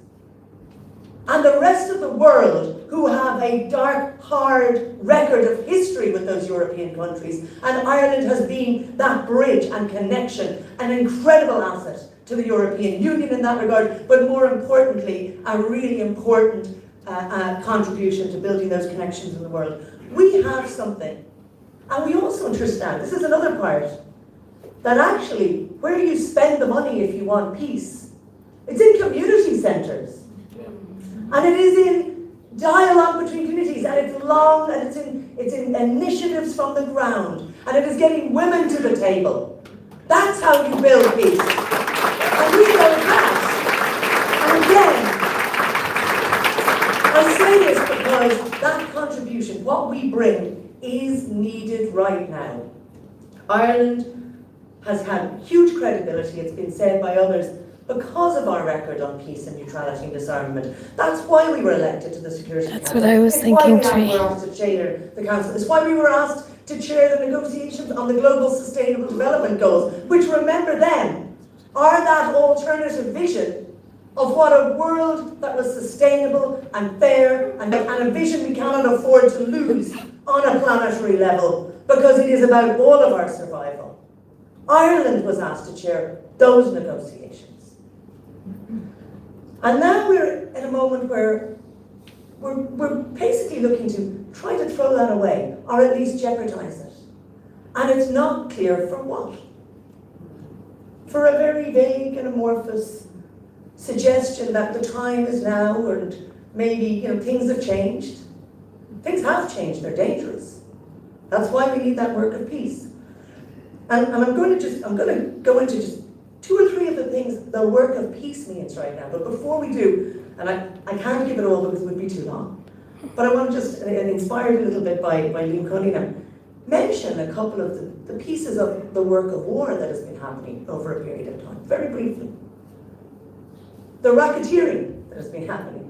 [SPEAKER 8] and the rest of the world, who have a dark, hard record of history with those European countries. And Ireland has been that bridge and connection, an incredible asset to the European Union in that regard, but more importantly, a really important contribution to building those connections in the world. We have something, and we also understand, this is another part, that actually, where do you spend the money if you want peace? It's in community centres. And it is in dialogue between communities, and it's long, and it's in initiatives from the ground, and it is getting women to the table. That's how you build peace. And we know that. And again, I say this because that contribution, what we bring, is needed right now. Ireland has had huge credibility, it's been said by others, because of our record on peace and neutrality and disarmament. That's why we were elected to the Security Council.
[SPEAKER 3] That's what I was thinking
[SPEAKER 8] It's why we
[SPEAKER 3] too.
[SPEAKER 8] were asked to chair the Council. It's why we were asked to chair the negotiations on the Global Sustainable Development Goals, which, remember then, are that alternative vision of what a world that was sustainable and fair and a vision we cannot afford to lose on a planetary level, because it is about all of our survival. Ireland was asked to chair those negotiations. And now we're in a moment where we're basically looking to try to throw that away, or at least jeopardize it. And it's not clear for what. For a very vague and amorphous suggestion that the time is now, and maybe things have changed. Things have changed, they're dangerous. That's why we need that work of peace. And I'm going to go into just 2 or 3 of the things the work of peace means right now. But before we do, and I can't give it all because it would be too long, But I want to just, inspired a little bit by Liam Cunningham, mention a couple of the pieces of the work of war that has been happening over a period of time, very briefly. The racketeering that has been happening.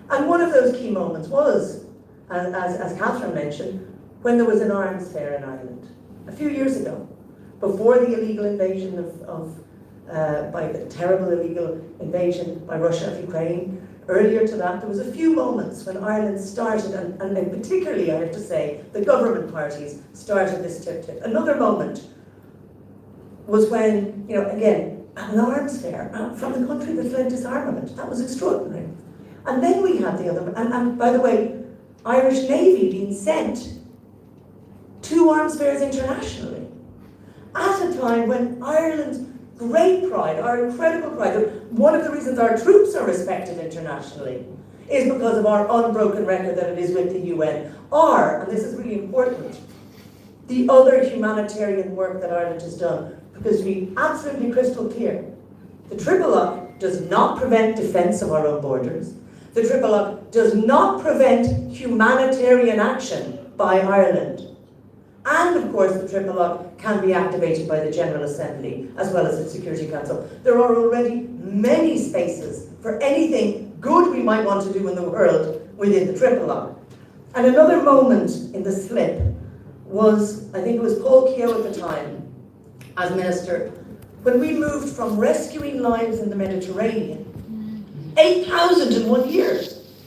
[SPEAKER 8] And one of those key moments was, as Catherine mentioned, when there was an arms fair in Ireland a few years ago, before the illegal invasion by the terrible illegal invasion by Russia of Ukraine. Earlier to that, there was a few moments when Ireland started, and particularly, I have to say, the government parties started this tip-tip. Another moment was when, again, an arms fair from the country that led disarmament. That was extraordinary. And then we had the other, and by the way, Irish Navy being sent to arms fairs internationally at a time when Ireland's great pride, our incredible pride, one of the reasons our troops are respected internationally is because of our unbroken record that it is with the UN, and this is really important, the other humanitarian work that Ireland has done, because to be absolutely crystal clear, the Triple Lock does not prevent defence of our own borders. The Triple Lock does not prevent humanitarian action by Ireland. And of course, the Triple Lock can be activated by the General Assembly as well as the Security Council. There are already many spaces for anything good we might want to do in the world within the Triple Lock. And another moment in the slip was, I think it was Paul Keogh at the time, as Minister, when we moved from rescuing lives in the Mediterranean, 8,000 in 1 year,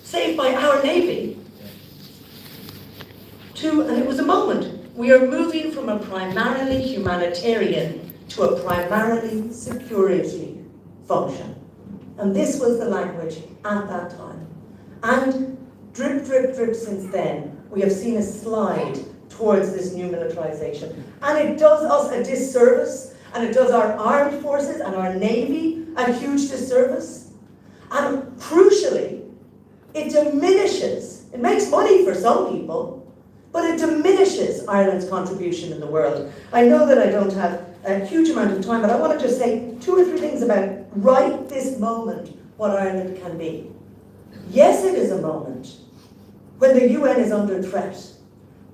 [SPEAKER 8] saved by our Navy, and it was a moment. We are moving from a primarily humanitarian to a primarily security function. And this was the language at that time. And drip, drip, drip since then, we have seen a slide towards this new militarization. And it does us a disservice, and it does our armed forces and our Navy a huge disservice. And crucially, it diminishes, it makes money for some people, but it diminishes Ireland's contribution in the world. I know that I don't have a huge amount of time, but I want to just say 2 or 3 things about right this moment what Ireland can be. Yes, it is a moment when the UN is under threat.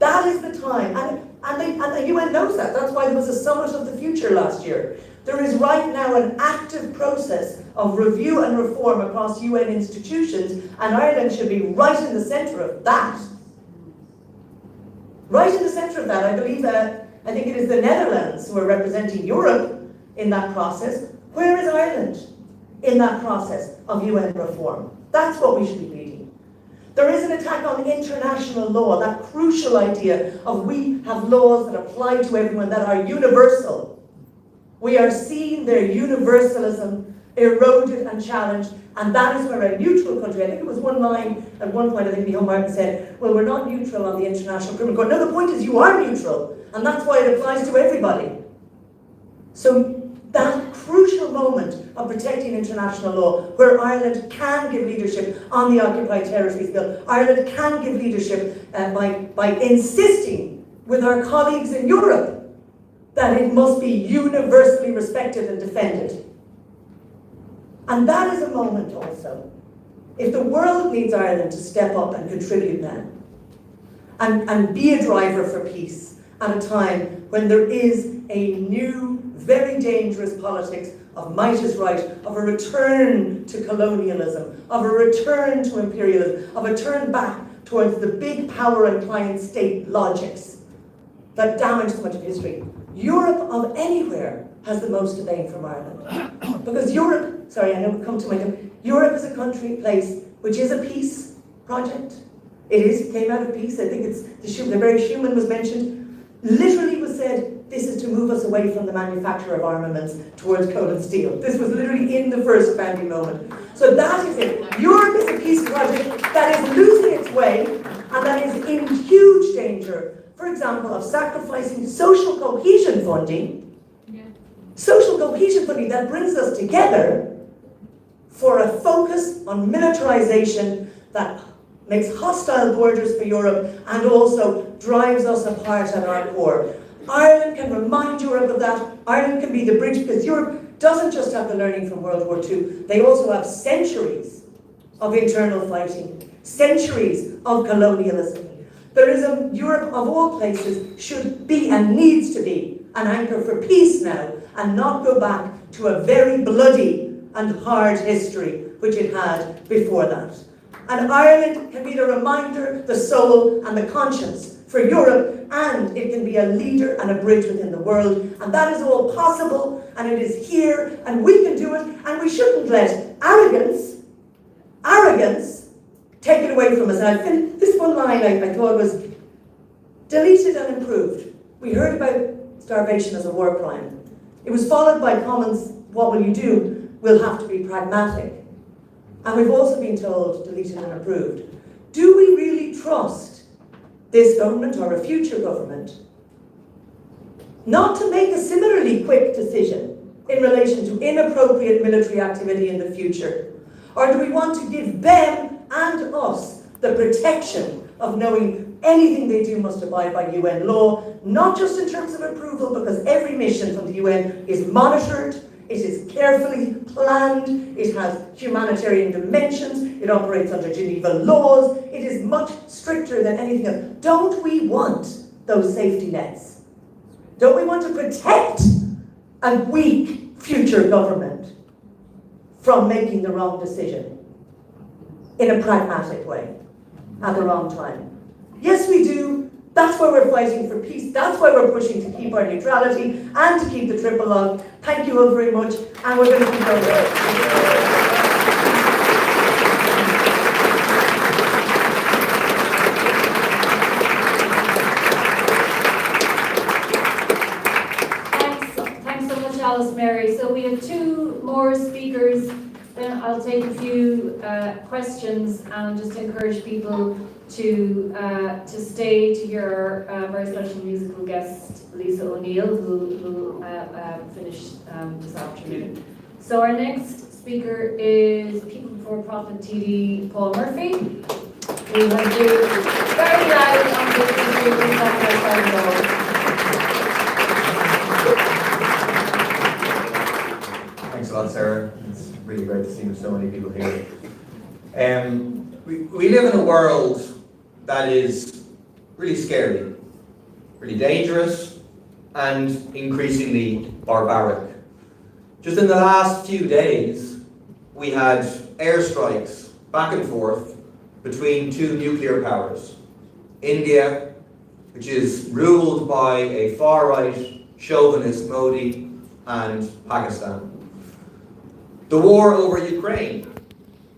[SPEAKER 8] That is the time, and the UN knows that. That's why there was a Summit of the Future last year. There is right now an active process of review and reform across UN institutions, and Ireland should be right in the centre of that. Right in the centre of that, I believe I think it is the Netherlands who are representing Europe in that process. Where is Ireland in that process of UN reform? That's what we should be leading. There is an attack on international law, that crucial idea of we have laws that apply to everyone that are universal. We are seeing their universalism eroded and challenged, and that is where a neutral country, I think it was one line at one point, I think Micheál Martin said, well, we're not neutral on the International Criminal Court. No, the point is you are neutral, and that's why it applies to everybody. So that crucial moment of protecting international law, where Ireland can give leadership on the Occupied Territories Bill, Ireland can give leadership by insisting with our colleagues in Europe that it must be universally respected and defended. And that is a moment also. If the world needs Ireland to step up and contribute now, and be a driver for peace at a time when there is a new, very dangerous politics of might is right, of a return to colonialism, of a return to imperialism, of a turn back towards the big power and client state logics that damage so much of history. Europe of anywhere has the most to gain from Ireland. Because Europe, sorry, I know we'll come to my, Europe is a country, place, which is a peace project. It came out of peace. I think it's, the very Schuman was mentioned, literally was said, this is to move us away from the manufacture of armaments towards coal and steel. This was literally in the first founding moment. So that is it. Europe is a peace project that is losing its way and that is in huge danger, for example, of sacrificing social cohesion funding. Social cohesion funding that brings us together for a focus on militarization that makes hostile borders for Europe and also drives us apart at our core. Ireland can remind Europe of that. Ireland can be the bridge, because Europe doesn't just have the learning from World War II. They also have centuries of internal fighting, centuries of colonialism. There is a Europe of all places should be and needs to be an anchor for peace now, and not go back to a very bloody and hard history which it had before that. And Ireland can be the reminder, the soul and the conscience for Europe, and it can be a leader and a bridge within the world, and that is all possible, and it is here, and we can do it, and we shouldn't let arrogance take it away from us. And I finished this one line I thought was deleted and improved. We heard about starvation as a war crime. It was followed by comments, what will you do? We'll have to be pragmatic. And we've also been told, deleted and approved. Do we really trust this government or a future government not to make a similarly quick decision in relation to inappropriate military activity in the future? Or do we want to give them and us the protection of knowing anything they do must abide by UN law, not just in terms of approval, because every mission from the UN is monitored, it is carefully planned, it has humanitarian dimensions, it operates under Geneva laws, it is much stricter than anything else. Don't we want those safety nets? Don't we want to protect a weak future government from making the wrong decision in a pragmatic way at the wrong time? Yes, we do. That's why we're fighting for peace. That's why we're pushing to keep our neutrality and to keep the triple log. Thank you all very much, and we're going to keep going.
[SPEAKER 2] Thanks so much, Alice Mary. So we have two more speakers. Then I'll take a few questions and just encourage people to stay to hear our very special musical guest, Lisa O'Neill, who finished this afternoon. So our next speaker is People Before Profit TD Paul Murphy, who will do very loud on the newspapers outside the door.
[SPEAKER 9] Thanks a lot, Sarah. It's really great to see so many people here. We live in a world that is really scary, really dangerous, and increasingly barbaric. Just in the last few days, we had airstrikes back and forth between two nuclear powers. India, which is ruled by a far-right chauvinist Modi, and Pakistan. The war over Ukraine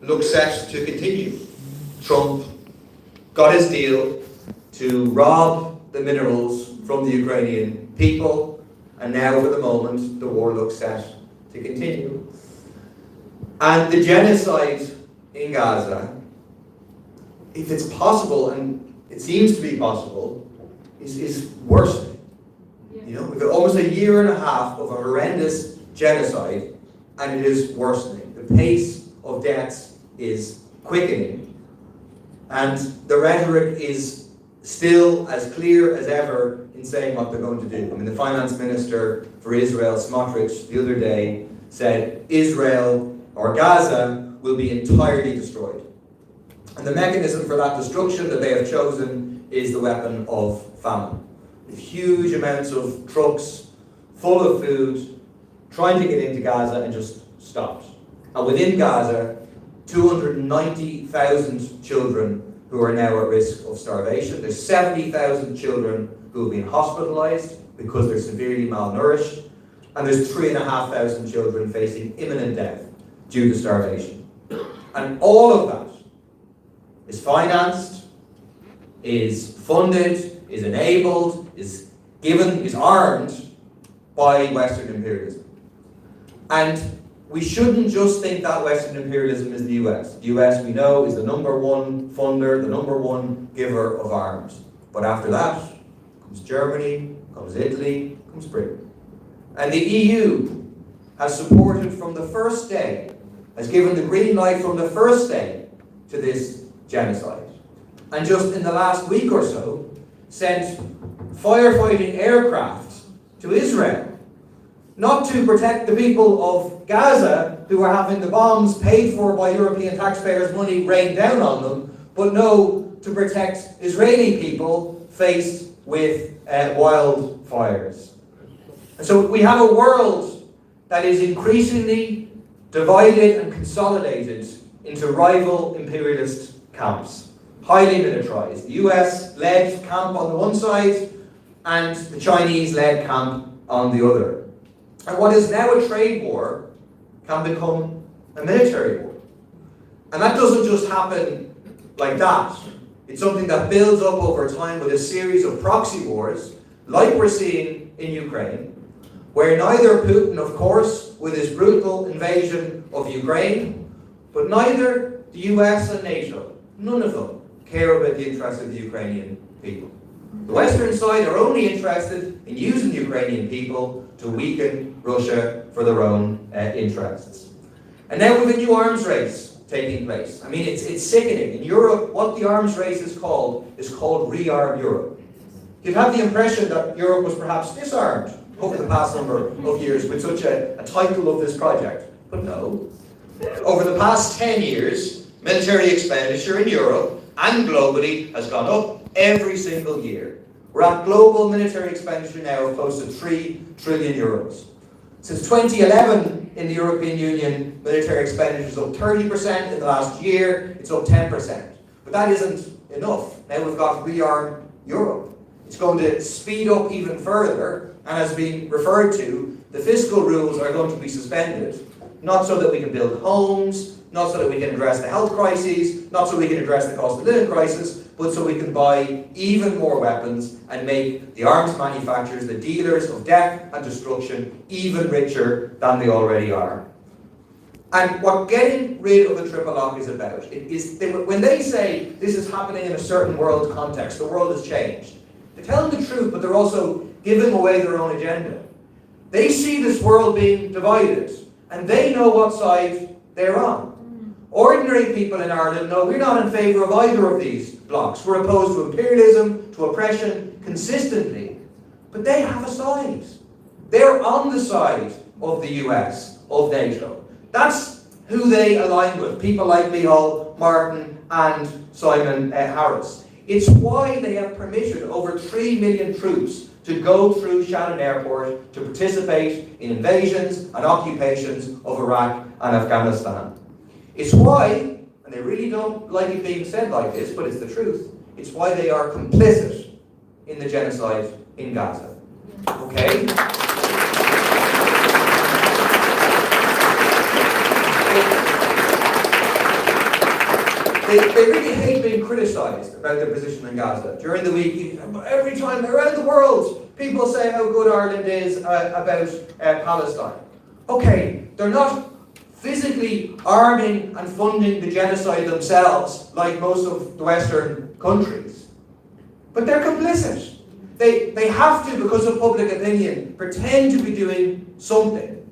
[SPEAKER 9] looks set to continue. Trump got his deal to rob the minerals from the Ukrainian people, and now for the moment the war looks set to continue. And the genocide in Gaza, if it's possible, and it seems to be possible, is worsening. You know, we've got almost a year and a half of a horrendous genocide, and it is worsening. The pace of deaths is quickening. And the rhetoric is still as clear as ever in saying what they're going to do. I mean, the finance minister for Israel, Smotrich, the other day said Israel or Gaza will be entirely destroyed. And the mechanism for that destruction that they have chosen is the weapon of famine. With huge amounts of trucks full of food trying to get into Gaza and just stopped. And within Gaza, 290,000 children who are now at risk of starvation. There's 70,000 children who have been hospitalized because they're severely malnourished. And there's 3,500 children facing imminent death due to starvation. And all of that is financed, is funded, is enabled, is given, is armed by Western imperialism. And we shouldn't just think that Western imperialism is the US. The US, we know, is the number one funder, the number one giver of arms. But after that comes Germany, comes Italy, comes Britain. And the EU has supported from the first day, has given the green light from the first day to this genocide. And just in the last week or so, sent firefighting aircraft to Israel, not to protect the people of Gaza, who are having the bombs paid for by European taxpayers' money rained down on them, but no to protect Israeli people faced with wildfires. And so we have a world that is increasingly divided and consolidated into rival imperialist camps, highly militarized. The US-led camp on the one side and the Chinese-led camp on the other. And what is now a trade war can become a military war. And that doesn't just happen like that. It's something that builds up over time with a series of proxy wars, like we're seeing in Ukraine, where neither Putin, of course, with his brutal invasion of Ukraine, but neither the US and NATO, none of them care about the interests of the Ukrainian people. The Western side are only interested in using the Ukrainian people to weaken Russia for their own interests. And now we have a new arms race taking place. I mean, it's sickening. In Europe, what the arms race is called Rearm Europe. You'd have the impression that Europe was perhaps disarmed over the past number of years with such a title of this project. But no. Over the past 10 years, military expenditure in Europe and globally has gone up every single year. We're at global military expenditure now of close to 3 trillion euros. Since 2011 in the European Union, military expenditure is up 30%. In the last year, it's up 10%. But that isn't enough. Now we've got Rearm Europe. It's going to speed up even further, and as being referred to, the fiscal rules are going to be suspended, not so that we can build homes, not so that we can address the health crises, not so we can address the cost of living crisis, but so we can buy even more weapons and make the arms manufacturers, the dealers of death and destruction, even richer than they already are. And what getting rid of the triple lock is about, when they say this is happening in a certain world context, the world has changed. They're telling the truth, but they're also giving away their own agenda. They see this world being divided, and they know what side they're on. Ordinary people in Ireland know we're not in favour of either of these blocks. We're opposed to imperialism, to oppression, consistently. But they have a side. They're on the side of the US, of NATO. That's who they align with, people like Micheál Martin and Simon Harris. It's why they have permitted over 3 million troops to go through Shannon Airport to participate in invasions and occupations of Iraq and Afghanistan. It's why, and they really don't like it being said like this, but it's the truth, it's why they are complicit in the genocide in Gaza. Okay? They really hate being criticised about their position in Gaza. During the week, every time around the world, people say how good Ireland is about Palestine. Okay, they're not physically arming and funding the genocide themselves, like most of the Western countries. But they're complicit. They have to, because of public opinion, pretend to be doing something.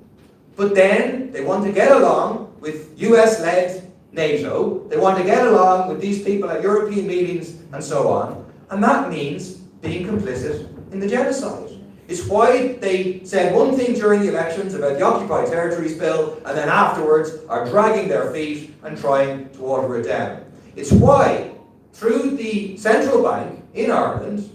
[SPEAKER 9] But then they want to get along with US-led NATO, they want to get along with these people at European meetings and so on, and that means being complicit in the genocide. It's why they said one thing during the elections about the Occupied Territories Bill, and then afterwards are dragging their feet and trying to water it down. It's why, through the central bank in Ireland,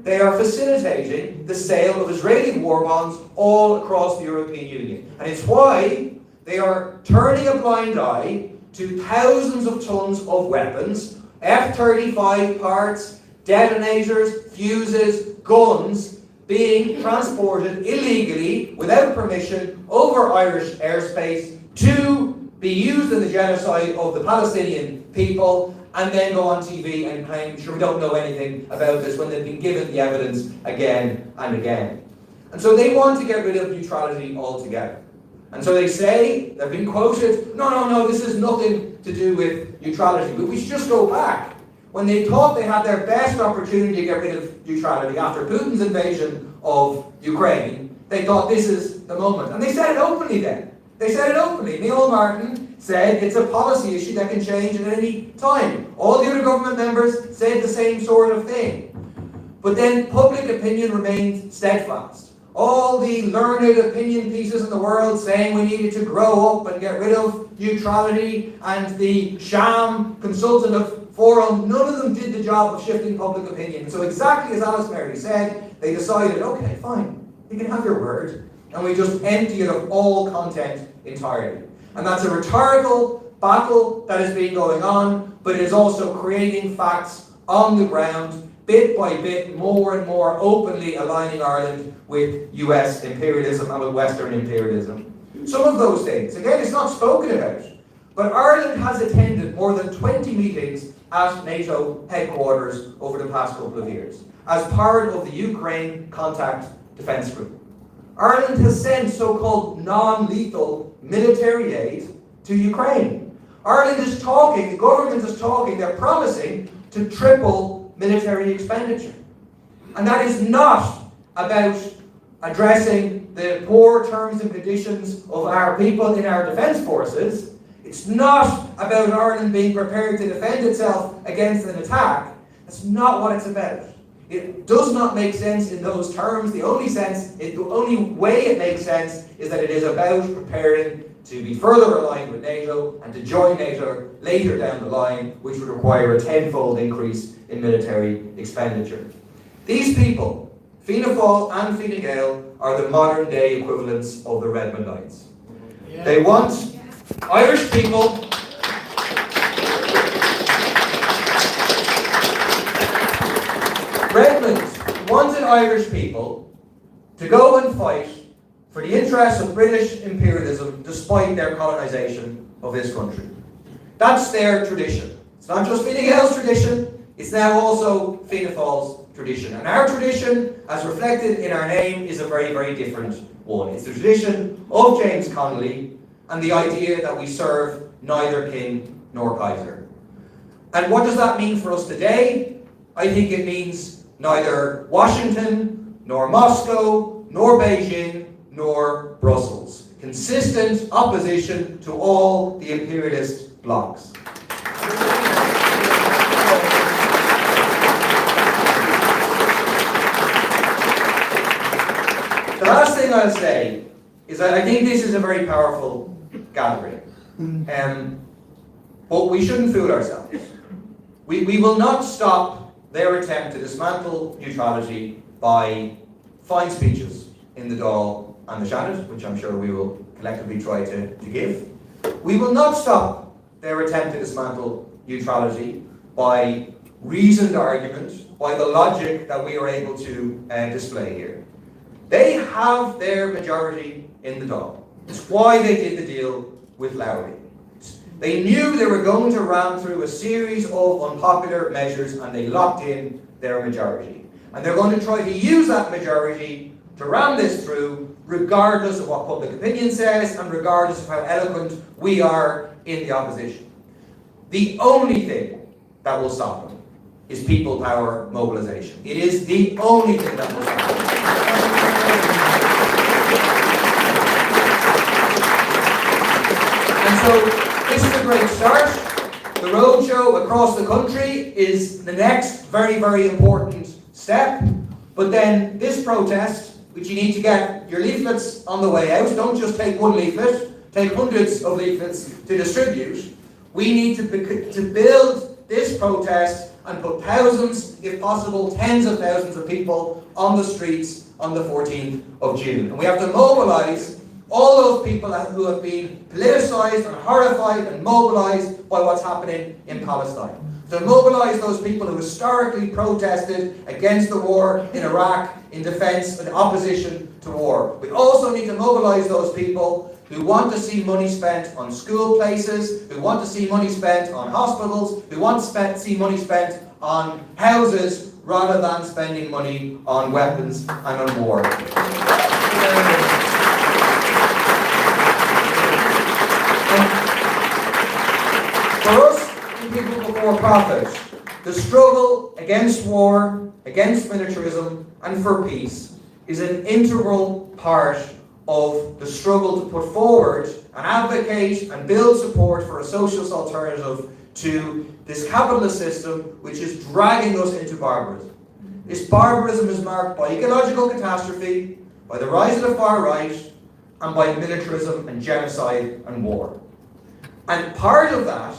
[SPEAKER 9] they are facilitating the sale of Israeli war bonds all across the European Union. And it's why they are turning a blind eye to thousands of tons of weapons, F-35 parts, detonators, fuses, guns, being transported illegally, without permission, over Irish airspace to be used in the genocide of the Palestinian people, and then go on TV and claim, sure, we don't know anything about this, when they've been given the evidence again and again. And so they want to get rid of neutrality altogether. And so they say, they've been quoted, no, this has nothing to do with neutrality. But we should just go back. When they thought they had their best opportunity to get rid of neutrality after Putin's invasion of Ukraine, they thought this is the moment. And they said it openly then. They said it openly. Micheál Martin said it's a policy issue that can change at any time. All the other government members said the same sort of thing. But then public opinion remained steadfast. all the learned opinion pieces in the world saying we needed to grow up and get rid of neutrality, and the sham consultative forum, none of them did the job of shifting public opinion. So exactly as Alice Mary said, they decided, okay, fine, you can have your word, and we just empty it of all content entirely. And that's a rhetorical battle that has been going on, but it is also creating facts on the ground, bit by bit, more and more openly aligning Ireland with US imperialism and with Western imperialism. Some of those things, again, it's not spoken about, but Ireland has attended more than 20 meetings at NATO headquarters over the past couple of years as part of the Ukraine Contact Defence Group. Ireland has sent so-called non-lethal military aid to Ukraine. Ireland is talking, the government is talking, they're promising to triple military expenditure. And that is not about addressing the poor terms and conditions of our people in our defence forces. It's not about Ireland being prepared to defend itself against an attack. That's not what it's about. It does not make sense in those terms. The only way it makes sense is that it is about preparing to be further aligned with NATO and to join NATO later down the line, which would require a tenfold increase in military expenditure. These people, Fianna Fáil and Fine Gael, are the modern day equivalents of the Redmondites. They want Irish people Redmond wanted Irish people to go and fight for the interests of British imperialism despite their colonisation of this country. That's their tradition. It's not just Fine Gael's tradition, it's now also Fianna Fáil's tradition. And our tradition, as reflected in our name, is a very, very different one. It's the tradition of James Connolly and the idea that we serve neither king nor Kaiser. And what does that mean for us today? I think it means neither Washington, nor Moscow, nor Beijing, nor Brussels. Consistent opposition to all the imperialist blocs. The last thing I'll say is that I think this is a very powerful gathering. But we shouldn't fool ourselves. We will not stop their attempt to dismantle neutrality by fine speeches in the Dáil and the Shannon, which I'm sure we will collectively try to give. We will not stop their attempt to dismantle neutrality by reasoned argument, by the logic that we are able to display here. They have their majority in the Dáil. It's why they did the deal with Lowry. They knew they were going to ram through a series of unpopular measures and they locked in their majority. And they're going to try to use that majority to ram this through regardless of what public opinion says and regardless of how eloquent we are in the opposition. The only thing that will stop them is people power mobilization. It is the only thing that will stop them. And so, this is a great start. The roadshow across the country is the next very, very important step. But then this protest, which you need to get your leaflets on the way out, don't just take one leaflet, take hundreds of leaflets to distribute. We need to build this protest and put thousands, if possible, tens of thousands of people on the streets on the 14th of June. And we have to mobilise all those people who have been politicised and horrified and mobilised by what's happening in Palestine. To mobilise those people who historically protested against the war in Iraq in defence and opposition to war. We also need to mobilise those people who want to see money spent on school places, who want to see money spent on hospitals, who want to see money spent on houses rather than spending money on weapons and on war. For us, People Before Profit, the struggle against war, against militarism, and for peace is an integral part of the struggle to put forward and advocate and build support for a socialist alternative to this capitalist system which is dragging us into barbarism. This barbarism is marked by ecological catastrophe, by the rise of the far right and by militarism and genocide and war. And part of that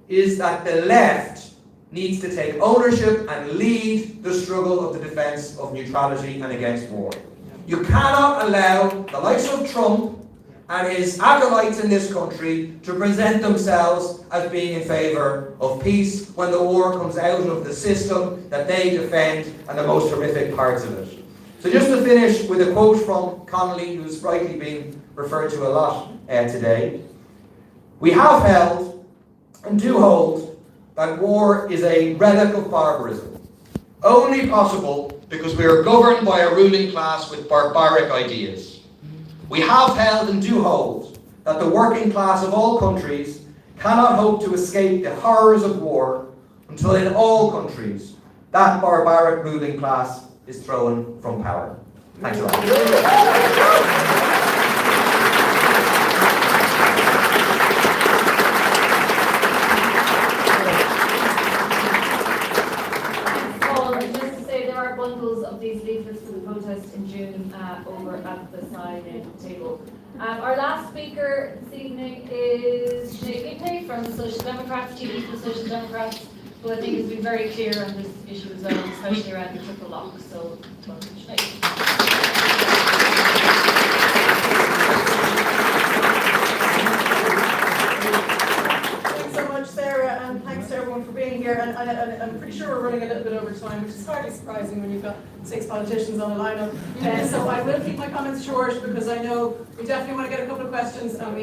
[SPEAKER 9] is that the left needs to take ownership and lead the struggle of the defence of neutrality and against war. You cannot allow the likes of Trump and his acolytes in this country to present themselves as being in favour of peace when the war comes out of the system that they defend and the most horrific parts of it. So just to finish with a quote from Connolly, who's rightly been referred to a lot today. We have held and do hold that war is a relic of barbarism, only possible because we are governed by a ruling class with barbaric ideas. We have held and do hold that the working class of all countries cannot hope to escape the horrors of war until in all countries that barbaric ruling class is thrown from power. Thanks a lot.
[SPEAKER 2] Bundles of these leaflets for the protest in June over at the sign-in table. Our last speaker this evening is Sinead Whitney from the Social Democrats, TV for the Social Democrats, who I think has been very clear on this issue as well, especially around the triple lock. So, welcome, Sinead.
[SPEAKER 10] Sarah, and thanks to everyone for being here. And I'm pretty sure we're running a little bit over time, which is hardly surprising when you've got 6 politicians on a lineup. So I will keep my comments short because I know we definitely want to get a couple of questions, and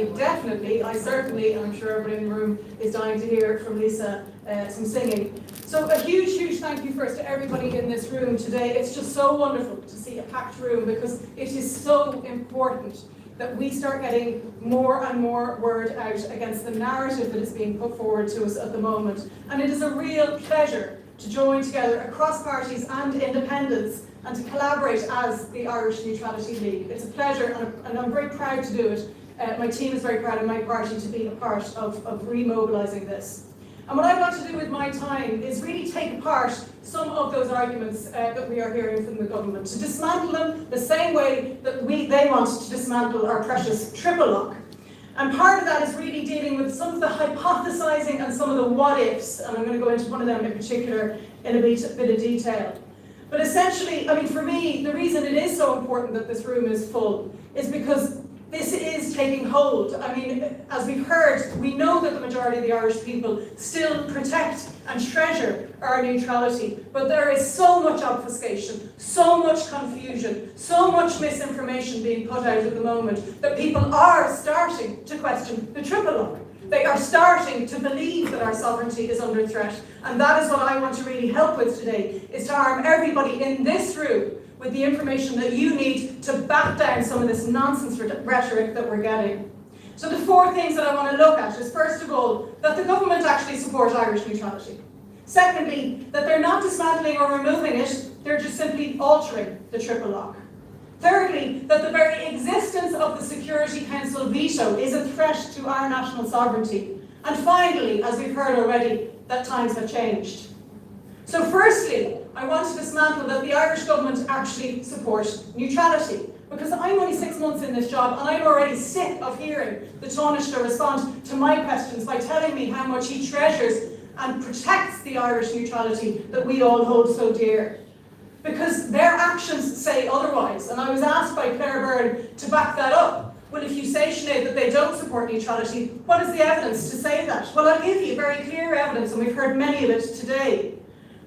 [SPEAKER 10] I certainly, and I'm sure everybody in the room is dying to hear from Lisa some singing. So a huge thank you first to everybody in this room today. It's just so wonderful to see a packed room because it is so important that we start getting more and more word out against the narrative that is being put forward to us at the moment. And it is a real pleasure to join together across parties and independents and to collaborate as the Irish Neutrality League. It's a pleasure, and I'm very proud to do it. My team is very proud of my party to be a part of remobilising this. And what I want to do with my time is really take apart some of those arguments that we are hearing from the government, to dismantle them the same way that they want to dismantle our precious triple lock. And part of that is really dealing with some of the hypothesising and some of the what-ifs, and I'm going to go into one of them in particular in a bit of detail. But essentially, for me, the reason it is so important that this room is full is because this is taking hold. As we've heard, we know that the majority of the Irish people still protect and treasure our neutrality, but there is so much obfuscation, so much confusion, so much misinformation being put out at the moment that people are starting to question the triple lock. They are starting to believe that our sovereignty is under threat, and that is what I want to really help with today, is to arm everybody in this room with the information that you need to back down some of this nonsense rhetoric that we're getting. So the 4 things that I want to look at is, first of all, that the government actually supports Irish neutrality. Secondly, that they're not dismantling or removing it, they're just simply altering the triple lock. Thirdly, that the very existence of the Security Council veto is a threat to our national sovereignty. And finally, as we've heard already, that times have changed. So firstly, I want to dismantle that the Irish government actually supports neutrality. Because I'm only 6 months in this job and I'm already sick of hearing the Taoiseach respond to my questions by telling me how much he treasures and protects the Irish neutrality that we all hold so dear. Because their actions say otherwise. And I was asked by Claire Byrne to back that up. Well, if you say, Sinead, that they don't support neutrality, what is the evidence to say that? Well, I'll give you very clear evidence, and we've heard many of it today.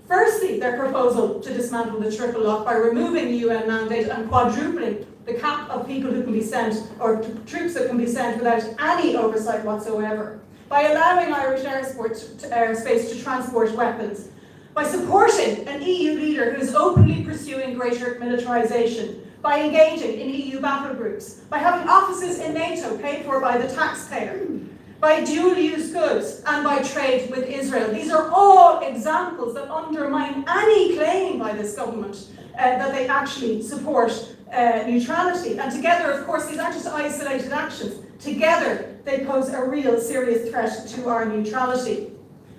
[SPEAKER 10] Firstly, their proposal to dismantle the triple lock by removing the UN mandate and quadrupling the cap of people who can be sent, or troops that can be sent without any oversight whatsoever, by allowing Irish airspace to transport weapons, by supporting an EU leader who is openly pursuing greater militarisation, by engaging in EU battle groups, by having offices in NATO paid for by the taxpayer, by dual-use goods, and by trade with Israel. These are all examples that undermine any claim by this government that they actually support neutrality. And together, of course, these aren't just isolated actions. Together, they pose a real serious threat to our neutrality.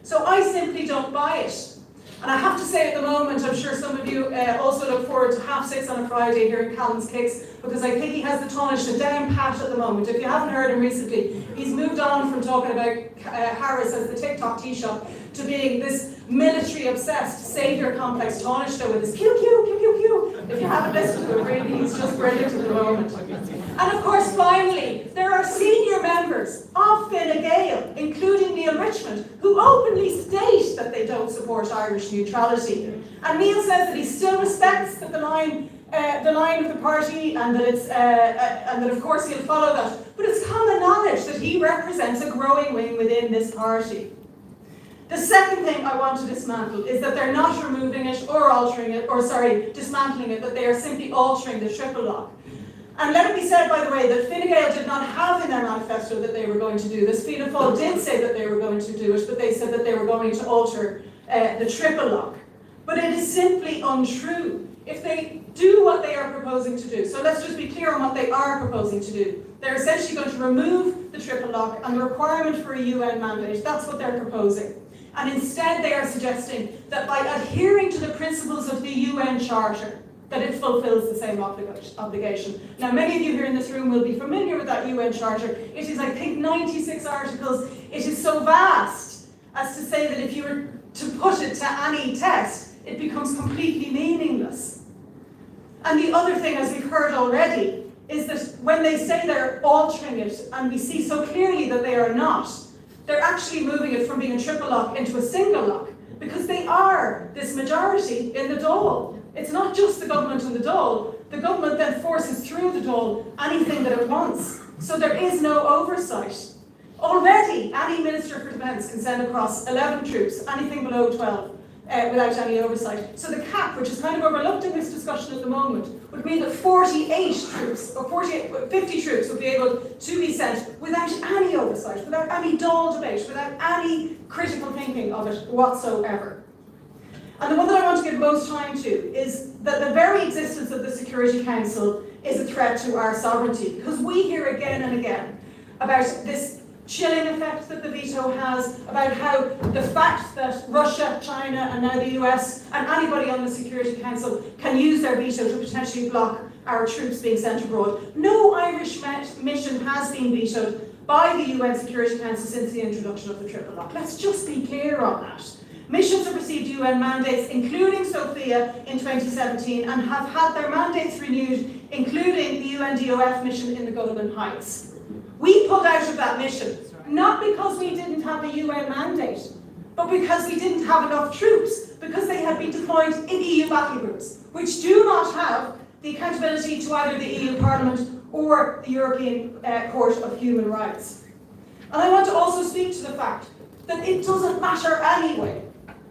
[SPEAKER 10] So I simply don't buy it. And I have to say at the moment, I'm sure some of you also look forward to 6:30 on a Friday hearing Callum's Kicks, because I think he has the tonnage to down pat at the moment. If you haven't heard him recently, he's moved on from talking about Harris as the TikTok Taoiseach to being this military-obsessed, saviour complex Taoiseach with his pew, pew, pew, pew, pew. If you haven't listened to him, really, he's just brilliant at the moment. And of course, finally, there are senior members of Fine Gael, including Neil Richmond, who openly state that they don't support Irish neutrality. And Neil says that he still respects the line of the party, and that of course he'll follow that. But it's common knowledge that he represents a growing wing within this party. The second thing I want to dismantle is that they're not removing it or altering it, dismantling it, but they are simply altering the triple lock. And let it be said, by the way, that Fine Gael did not have in their manifesto that they were going to do this. Fianna Fáil did say that they were going to do it, but they said that they were going to alter the triple lock. But it is simply untrue. If they do what they are proposing to do, so let's just be clear on what they are proposing to do. They're essentially going to remove the triple lock and the requirement for a UN mandate. That's what they're proposing. And instead they are suggesting that by adhering to the principles of the UN Charter, that it fulfills the same obligation. Now, many of you here in this room will be familiar with that UN Charter. It is, I think, 96 articles. It is so vast as to say that if you were to put it to any test, it becomes completely meaningless. And the other thing, as we've heard already, is that when they say they're altering it, and we see so clearly that they are not, they're actually moving it from being a triple lock into a single lock, because they are this majority in the Dáil. It's not just the government and the Dáil. The government then forces through the Dáil anything that it wants. So there is no oversight. Already, any Minister for Defence can send across 11 troops, anything below 12, without any oversight. So the cap, which is kind of overlooked in this discussion at the moment, would mean that 48 troops, or 50 troops would be able to be sent without any oversight, without any Dáil debate, without any critical thinking of it whatsoever. And the one that I want to give most time to is that the very existence of the Security Council is a threat to our sovereignty, because we hear again and again about this chilling effect that the veto has, about how the fact that Russia, China, and now the US, and anybody on the Security Council can use their veto to potentially block our troops being sent abroad. No Irish mission has been vetoed by the UN Security Council since the introduction of the triple lock. Let's just be clear on that. Missions have received UN mandates, including Sophia in 2017, and have had their mandates renewed, including the UNDOF mission in the Golan Heights. We pulled out of that mission, not because we didn't have a UN mandate, but because we didn't have enough troops, because they had been deployed in EU battle groups, which do not have the accountability to either the EU Parliament or the European Court of Human Rights. And I want to also speak to the fact that it doesn't matter anyway,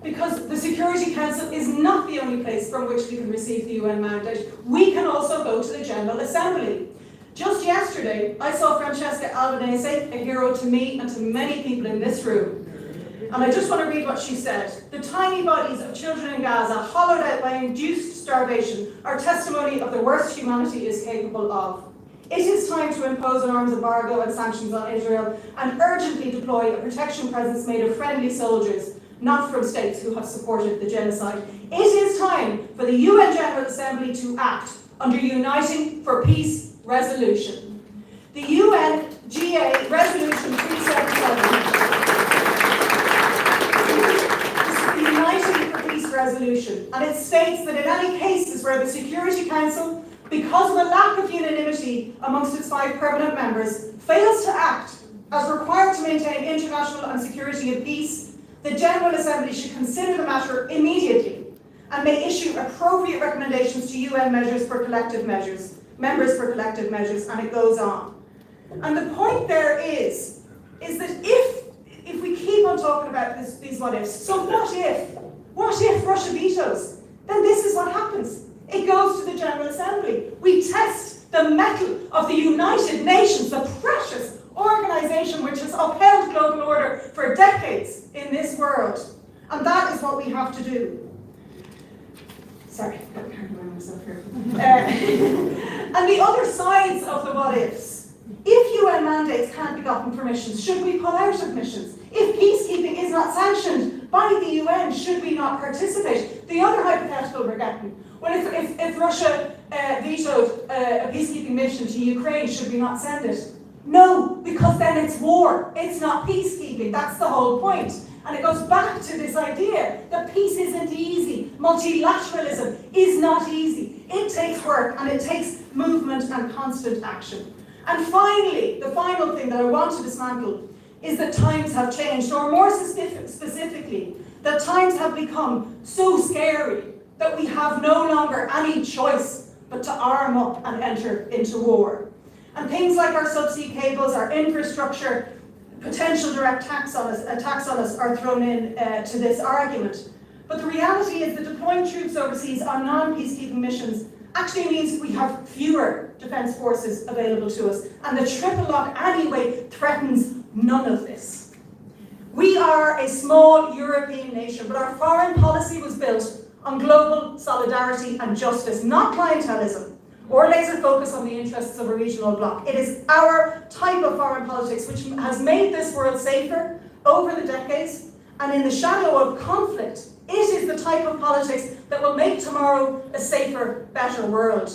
[SPEAKER 10] because the Security Council is not the only place from which we can receive the UN mandate. We can also go to the General Assembly. Just yesterday, I saw Francesca Albanese, a hero to me and to many people in this room. And I just want to read what she said. The tiny bodies of children in Gaza, hollowed out by induced starvation, are testimony of the worst humanity is capable of. It is time to impose an arms embargo and sanctions on Israel and urgently deploy a protection presence made of friendly soldiers, not from states who have supported the genocide. It is time for the UN General Assembly to act under Uniting for Peace resolution. The UN GA Resolution 377 is the Uniting for Peace resolution, and it states that in any cases where the Security Council, because of a lack of unanimity amongst its 5 permanent members, fails to act as required to maintain international and security and peace, the General Assembly should consider the matter immediately and may issue appropriate recommendations to UN members for collective measures, and it goes on. And the point there is that if we keep on talking about these what ifs, so what if Russia vetoes? Then this is what happens. It goes to the General Assembly. We test the mettle of the United Nations, the precious organisation which has upheld global order for decades in this world. And that is what we have to do. Sorry, I got carried away myself here. And the other sides of the what ifs. If UN mandates can't be gotten from missions, should we pull out of missions? If peacekeeping is not sanctioned by the UN, should we not participate? The other hypothetical we're getting, well, if Russia vetoed a peacekeeping mission to Ukraine, should we not send it? No, because then it's war. It's not peacekeeping. That's the whole point. And it goes back to this idea that peace isn't easy. Multilateralism is not easy. It takes work and it takes movement and constant action. And finally, the final thing that I want to dismantle is that times have changed, or more specifically, that times have become so scary that we have no longer any choice but to arm up and enter into war. And things like our subsea cables, our infrastructure, potential direct attacks on us are thrown in to this argument. But the reality is that deploying troops overseas on non-peacekeeping missions actually means we have fewer defence forces available to us, and the triple lock anyway threatens none of this. We are a small European nation, but our foreign policy was built on global solidarity and justice, not clientelism or laser focus on the interests of a regional bloc. It is our type of foreign politics which has made this world safer over the decades, and in the shadow of conflict, it is the type of politics that will make tomorrow a safer, better world.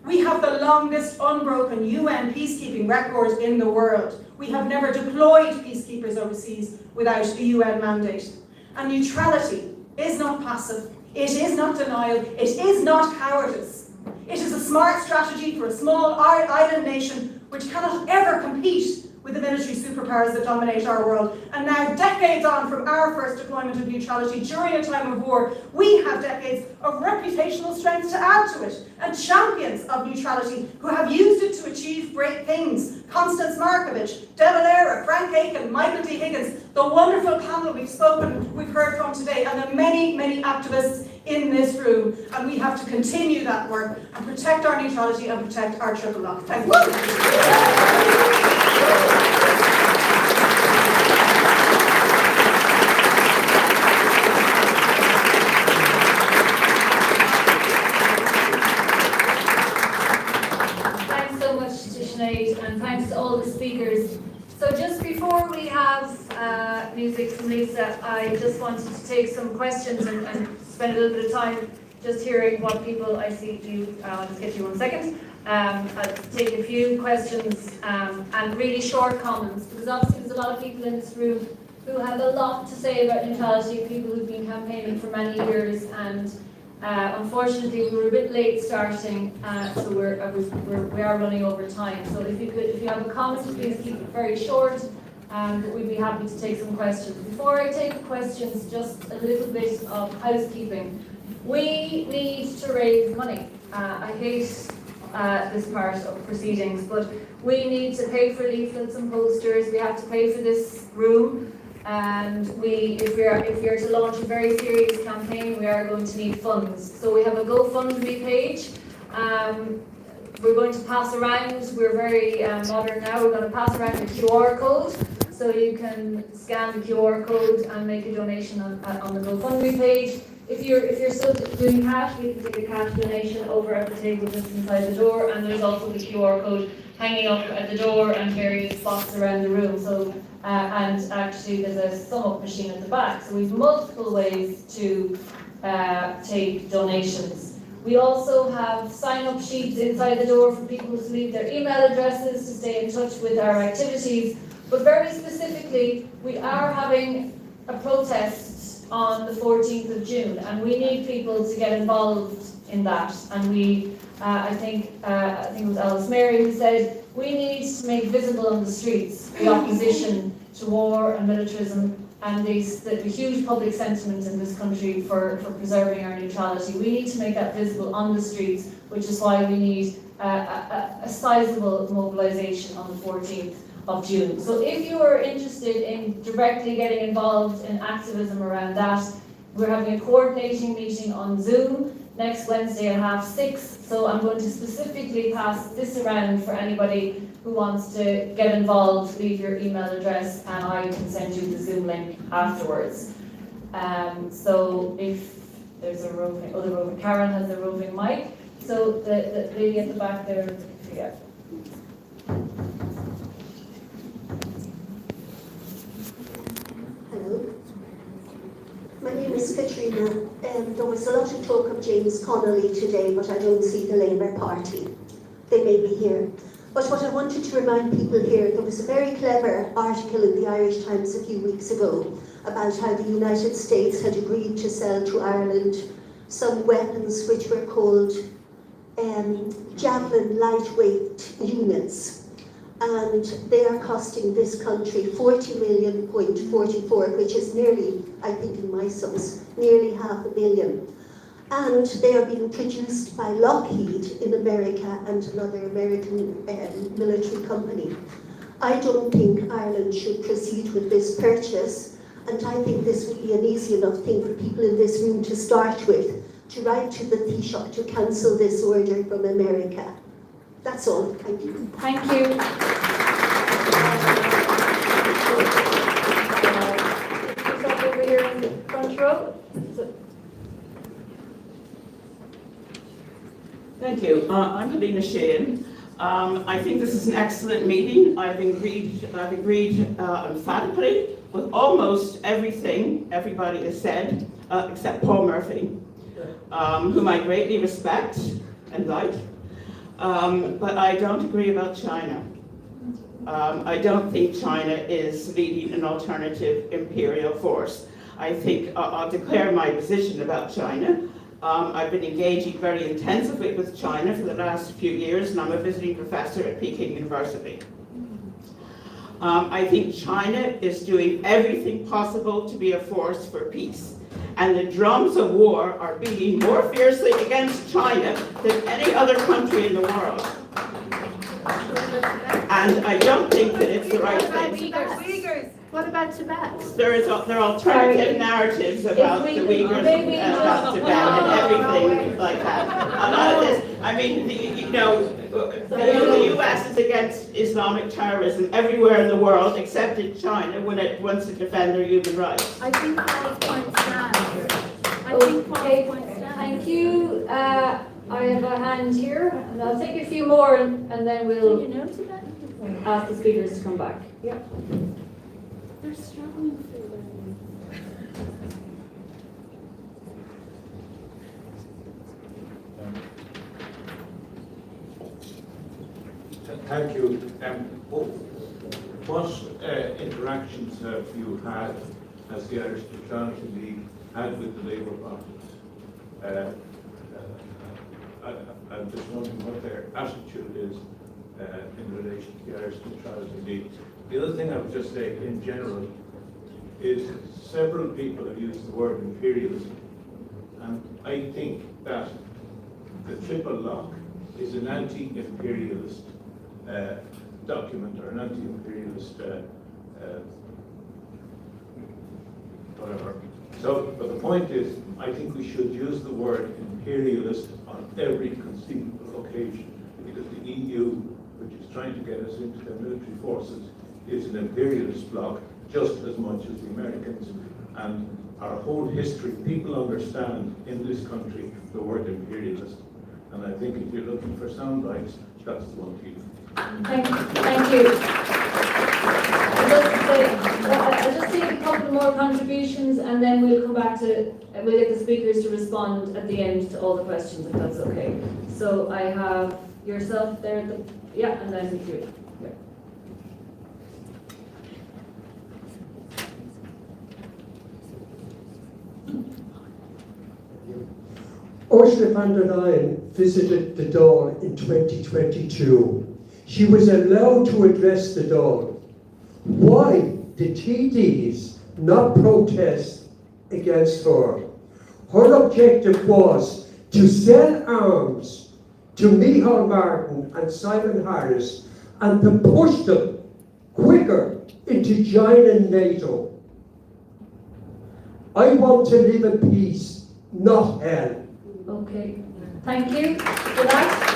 [SPEAKER 10] We have the longest unbroken UN peacekeeping record in the world. We have never deployed peacekeepers overseas without a UN mandate. And neutrality is not passive, it is not denial, it is not cowardice. It is a smart strategy for a small island nation which cannot ever compete with the military superpowers that dominate our world. And now, decades on from our first deployment of neutrality during a time of war, we have decades of reputational strength to add to it, and champions of neutrality who have used it to achieve great things. Constance Markovich, De Valera, Frank Aiken, Michael D. Higgins, the wonderful panel we've heard from today, and the many, many activists in this room. And we have to continue that work and protect our neutrality and protect our triple lock. Thank you.
[SPEAKER 2] Thanks so much to Sinead, and thanks to all the speakers. So just before we have music from Lisa, I just wanted to take some questions and spend a little bit of time just hearing what people I see do. I'll just get you 1 second. I'll take a few questions and really short comments, because obviously there's a lot of people in this room who have a lot to say about neutrality, people who've been campaigning for many years, and unfortunately we were a bit late starting, so we are running over time. So if you have a comment, please keep it very short, and we'd be happy to take some questions. Before I take questions, just a little bit of housekeeping. We need to raise money. I hate this part of proceedings, but we need to pay for leaflets and posters. We have to pay for this room, and if we are to launch a very serious campaign, we are going to need funds. So we have a GoFundMe page. We're going to pass around. We're very modern now. We're going to pass around a QR code, so you can scan the QR code and make a donation on the GoFundMe page. If you're still doing cash, we can take a cash donation over at the table just inside the door, and there's also the QR code hanging up at the door and various spots around the room. So and actually there's a sum up machine at the back. So we've multiple ways to take donations. We also have sign-up sheets inside the door for people to leave their email addresses to stay in touch with our activities. But very specifically, we are having a protest on the 14th of June, and we need people to get involved in that. And I think it was Alice Mary who said, we need to make visible on the streets the opposition to war and militarism and the huge public sentiment in this country for preserving our neutrality. We need to make that visible on the streets, which is why we need a sizable mobilisation on the 14th of June. So if you are interested in directly getting involved in activism around that, we're having a coordinating meeting on Zoom next Wednesday at 6:30. So I'm going to specifically pass this around for anybody who wants to get involved. Leave your email address and I can send you the Zoom link afterwards. So if there's a roving, Karen has a roving mic. So the lady at the back there, yeah.
[SPEAKER 11] Hello. My name is Katrina. There was a lot of talk of James Connolly today, but I don't see the Labour Party. They may be here. But what I wanted to remind people here, there was a very clever article in the Irish Times a few weeks ago about how the United States had agreed to sell to Ireland some weapons which were called Javelin lightweight units. And they are costing this country 40.44 million, which is nearly, I think in my sums, nearly $500 million. And they are being produced by Lockheed in America and another American military company. I don't think Ireland should proceed with this purchase, and I think this would be an easy enough thing for people in this room to start with, to write to the Taoiseach to cancel this order from America. That's all. Thank you.
[SPEAKER 2] Thank you. Over here in the front row.
[SPEAKER 12] Thank you. I'm Helena Sheehan. I think this is an excellent meeting. I've agreed emphatically with almost everything everybody has said, except Paul Murphy, whom I greatly respect and like. But I don't agree about China. I don't think China is leading an alternative imperial force. I think I'll declare my position about China. I've been engaging very intensively with China for the last few years, and I'm a visiting professor at Peking University. I think China is doing everything possible to be a force for peace. And the drums of war are beating more fiercely against China than any other country in the world. And I don't think that it's the right thing.
[SPEAKER 3] What about Tibet?
[SPEAKER 12] There are alternative narratives about the Uyghurs and about Tibet and everything like that. A lot of this, I mean, the US is against Islamic terrorism everywhere in the world except in China when it wants to defend their human rights.
[SPEAKER 3] I think Paul's point stands.
[SPEAKER 2] Thank you. I have a hand here, and I'll take a few more, and then we'll ask the speakers to come back. Yeah.
[SPEAKER 3] They're struggling through
[SPEAKER 13] Thank you. What interactions have you had as the Irish Neutrality League had with the Labour Party? I'm just wondering what their attitude is in relation to the Irish Neutrality League. The other thing I would just say in general is several people have used the word imperialism, and I think that the triple lock is an anti-imperialist document or an anti-imperialist whatever. So, but the point is, I think we should use the word imperialist on every conceivable occasion, because the EU, which is trying to get us into their military forces, is an imperialist bloc just as much as the Americans. And our whole history, people understand in this country the word imperialist. And I think if you're looking for sound bites, that's the one to use.
[SPEAKER 2] Thank you. I'll just take a couple more contributions, and then we'll come back to, we'll get the speakers to respond at the end to all the questions, if that's okay. So I have yourself there, yeah, and then you. Yeah.
[SPEAKER 14] Ursula von der Leyen visited the Dáil in 2022. She was allowed to address the Dáil. Why did TDs not protest against her? Her objective was to sell arms to Micheál Martin and Simon Harris and to push them quicker into joining NATO. I want to live in peace, not hell.
[SPEAKER 2] Okay, thank you for that.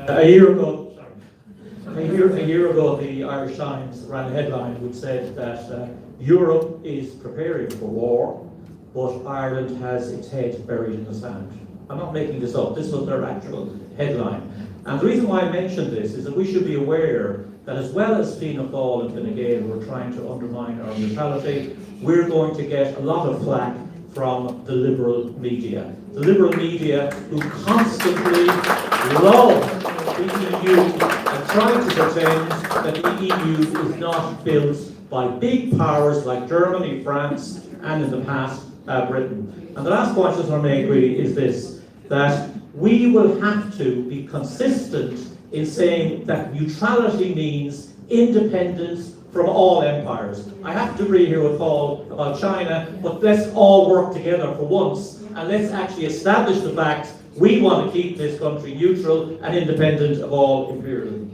[SPEAKER 15] A year ago, the Irish Times ran a headline which said that Europe is preparing for war, but Ireland has its head buried in the sand. I'm not making this up. This was their actual headline. And the reason why I mention this is that we should be aware that as well as Fianna Fáil and Fine Gael were trying to undermine our neutrality, we're going to get a lot of flack from the liberal media. The liberal media who constantly love the EU and try to pretend that the EU is not built by big powers like Germany, France, and in the past, Britain. And the last point I just want to make really is this, that we will have to be consistent in saying that neutrality means independence from all empires. I have to agree here with Paul about China, but let's all work together for once and let's actually establish the fact we want to keep this country neutral and independent of all imperialism.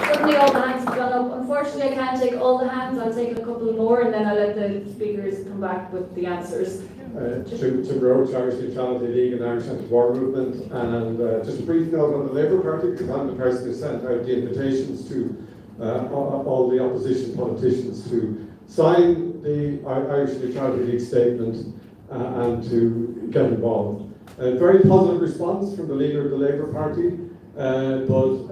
[SPEAKER 2] Suddenly all the hands have gone up. Unfortunately, I can't take all the hands. I'll take a couple more and then I'll let the speakers come back with the answers.
[SPEAKER 16] To Roach, Irish Neutrality League and Irish Anti-War Movement, and just a brief note on the Labour Party, because I'm the person who sent out the invitations to all the opposition politicians to sign the Irish Neutrality League statement and to get involved. A very positive response from the leader of the Labour Party, but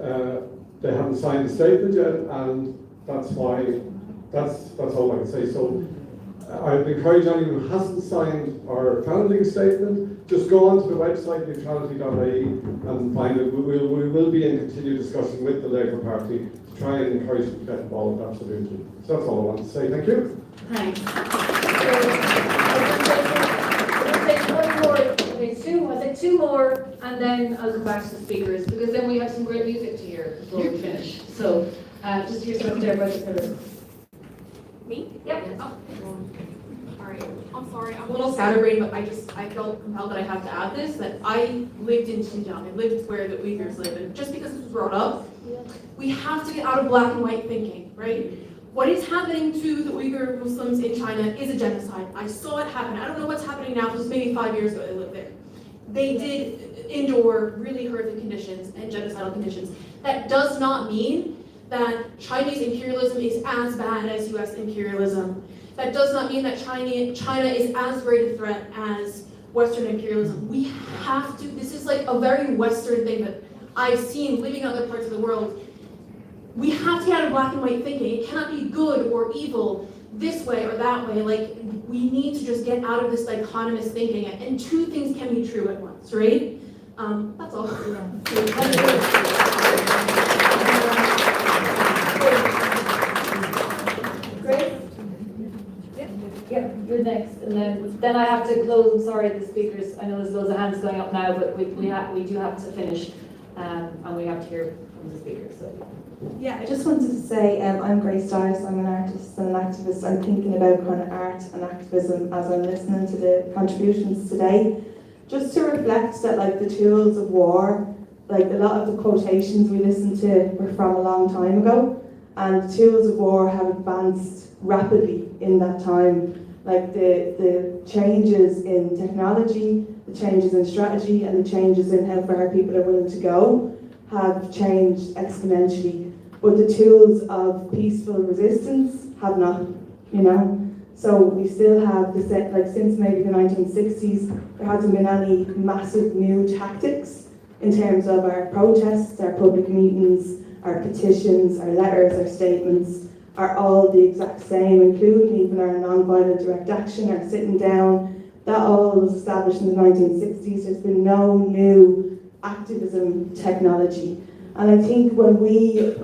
[SPEAKER 16] they haven't signed the statement yet, and that's why, that's all I can say. So I'd encourage anyone who hasn't signed our founding statement, just go onto the website neutrality.ie and find it. We will be in continued discussion with the Labour Party to try and encourage them to get involved, absolutely. So that's all I want to say. Thank you.
[SPEAKER 2] Thanks. I'll take one more, I'll take two more, and then I'll come back to the speakers, because then we have some great music to hear before we finish. So, just here's up there by the pillar.
[SPEAKER 17] Me?
[SPEAKER 2] Yep.
[SPEAKER 17] Oh. Alright, I'm sorry, I'm a little scatterbrained, but I felt compelled that I have to add this, that I lived in Xinjiang, I lived where the Uyghurs live, and just because this was brought up, we have to get out of black and white thinking, right? What is happening to the Uyghur Muslims in China is a genocide. I saw it happen. I don't know what's happening now, this was maybe 5 years ago I lived there. They did endure really horrific conditions and genocidal conditions. That does not mean that Chinese imperialism is as bad as US imperialism. That does not mean that China is as great a threat as Western imperialism. We have to, this is like a very Western thing that I've seen living in other parts of the world. We have to get out of black and white thinking. It cannot be good or evil this way or that way. Like, we need to just get out of this dichotomous thinking, and two things can be true at once, right? That's all.
[SPEAKER 2] Great. Yep, you're next, and then I have to close. I'm sorry, the speakers. I know there's loads of hands going up now, but we do have to finish, and we have to hear from the speakers. So.
[SPEAKER 18] Yeah, I just wanted to say I'm Grace Dias, I'm an artist and an activist. I'm thinking about kind of art and activism as I'm listening to the contributions today. Just to reflect that, like, the tools of war, like a lot of the quotations we listened to were from a long time ago, and the tools of war have advanced rapidly in that time. Like the changes in technology, the changes in strategy, and the changes in how far people are willing to go have changed exponentially, but the tools of peaceful resistance have not, you know? So we still have the set, like, since maybe the 1960s, there hasn't been any massive new tactics in terms of our protests, our public meetings, our petitions, our letters, our statements are all the exact same, including even our non-violent direct action, our sitting down. That all was established in the 1960s. There's been no new activism technology. And I think when we,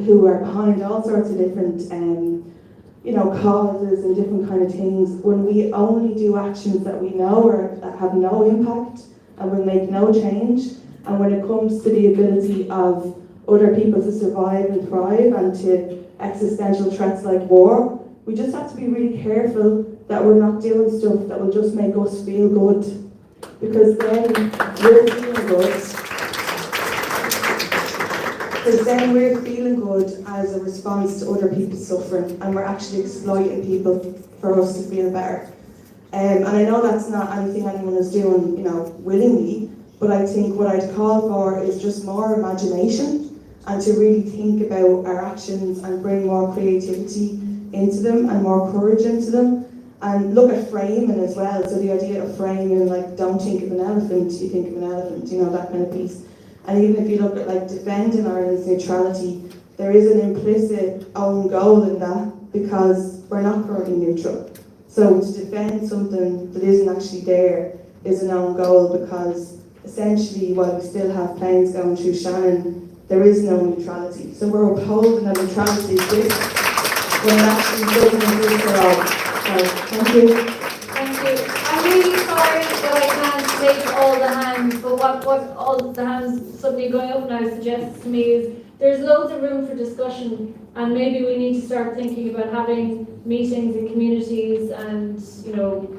[SPEAKER 18] who are behind all sorts of different causes and different kind of things, when we only do actions that we know or that have no impact and will make no change, and when it comes to the ability of other people to survive and thrive and to existential threats like war, we just have to be really careful that we're not doing stuff that will just make us feel good, because then we're feeling good. Because then we're feeling good as a response to other people's suffering, and we're actually exploiting people for us to feel better. And I know that's not anything anyone is doing, willingly, but I think what I'd call for is just more imagination and to really think about our actions and bring more creativity into them and more courage into them. And look at framing as well. So the idea of framing, like, don't think of an elephant, you think of an elephant, you know, that kind of piece. And even if you look at like defending Ireland's neutrality, there is an implicit own goal in that because we're not currently neutral. So to defend something that isn't actually there is an own goal because essentially while we still have planes going through Shannon, there is no neutrality. So we're upholding a neutrality exists when it actually doesn't exist at all. So thank you.
[SPEAKER 2] Thank you. I'm really sorry that I can't take all the hands, but what all the hands suddenly going up now suggests to me is there's loads of room for discussion, and maybe we need to start thinking about having meetings in communities and, you know,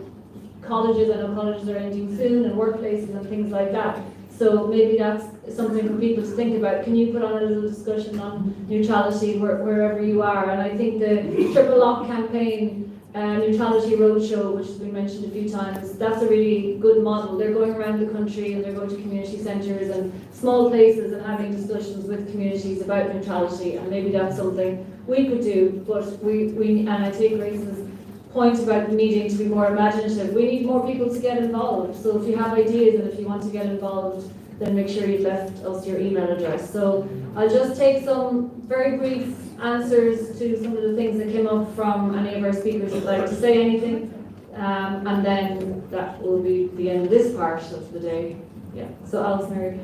[SPEAKER 2] colleges. I know colleges are ending soon, and workplaces and things like that. So maybe that's something for people to think about. Can you put on a little discussion on neutrality wherever you are? And I think the Triple Lock campaign, Neutrality Roadshow, which has been mentioned a few times, that's a really good model. They're going around the country and they're going to community centres and small places and having discussions with communities about neutrality, and maybe that's something we could do. But we and I take Grace's point about needing to be more imaginative. We need more people to get involved. So if you have ideas and if you want to get involved, then make sure you've left us your email address. So I'll just take some very brief answers to some of the things that came up from any of our speakers who'd like to say anything, and then that will be the end of this part of the day. Yeah. So Alice, Mary.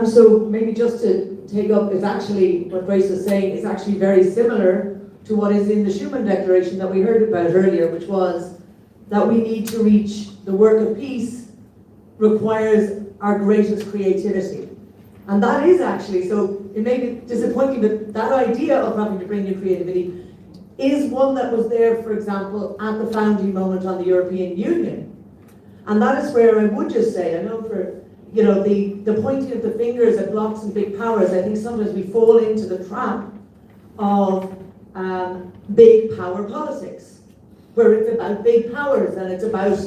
[SPEAKER 8] So maybe just to take up is actually what Grace was saying is actually very similar to what is in the Schuman Declaration that we heard about earlier, which was that we need to reach the work of peace requires our greatest creativity. And that is actually, so it may be disappointing, but that idea of having to bring new creativity is one that was there, for example, at the founding moment on the European Union. And that is where I would just say, I know for, you know, the pointing of the fingers at blocks and big powers, I think sometimes we fall into the trap of big power politics, where it's about big powers and it's about,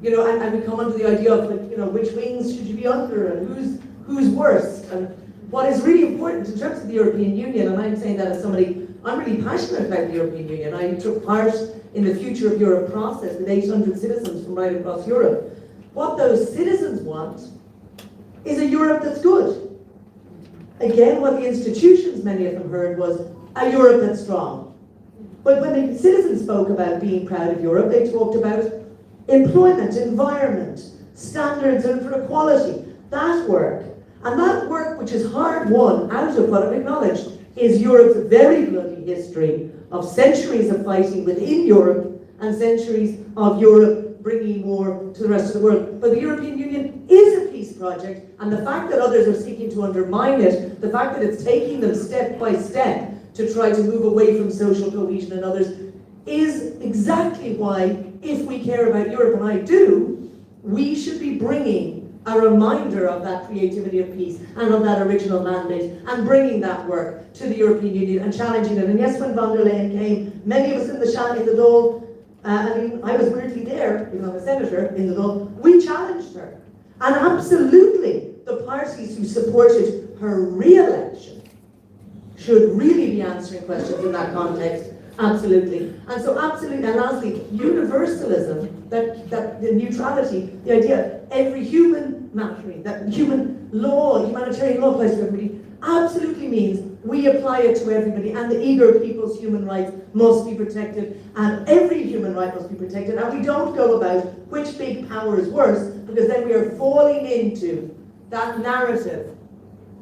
[SPEAKER 8] you know, and we come under the idea of, like, you know, which wings should you be under and who's worst. And what is really important in terms of the European Union, and I'm saying that as somebody, I'm really passionate about the European Union. I took part in the Future of Europe process with 800 citizens from right across Europe. What those citizens want is a Europe that's good. Again, what the institutions, many of them heard, was a Europe that's strong. But when the citizens spoke about being proud of Europe, they talked about employment, environment, standards and for equality, that work. And that work, which is hard won out of what I've acknowledged, is Europe's very bloody history of centuries of fighting within Europe and centuries of Europe bringing war to the rest of the world. But the European Union is a peace project, and the fact that others are seeking to undermine it, the fact that it's taking them step by step to try to move away from social cohesion and others, is exactly why, if we care about Europe, and I do, we should be bringing a reminder of that creativity of peace and of that original mandate and bringing that work to the European Union and challenging it. And yes, when von der Leyen came, many of us in the Dáil, I mean, I was weirdly there, even though I'm a senator in the Dáil, we challenged her. And absolutely, the parties who supported her re-election should really be answering questions in that context. Absolutely. And so absolutely, and lastly, universalism, that the neutrality, the idea every human mattering, that human law, humanitarian law applies to everybody, absolutely means we apply it to everybody, and the eager people's human rights must be protected, and every human right must be protected, and we don't go about which big power is worse, because then we are falling into that narrative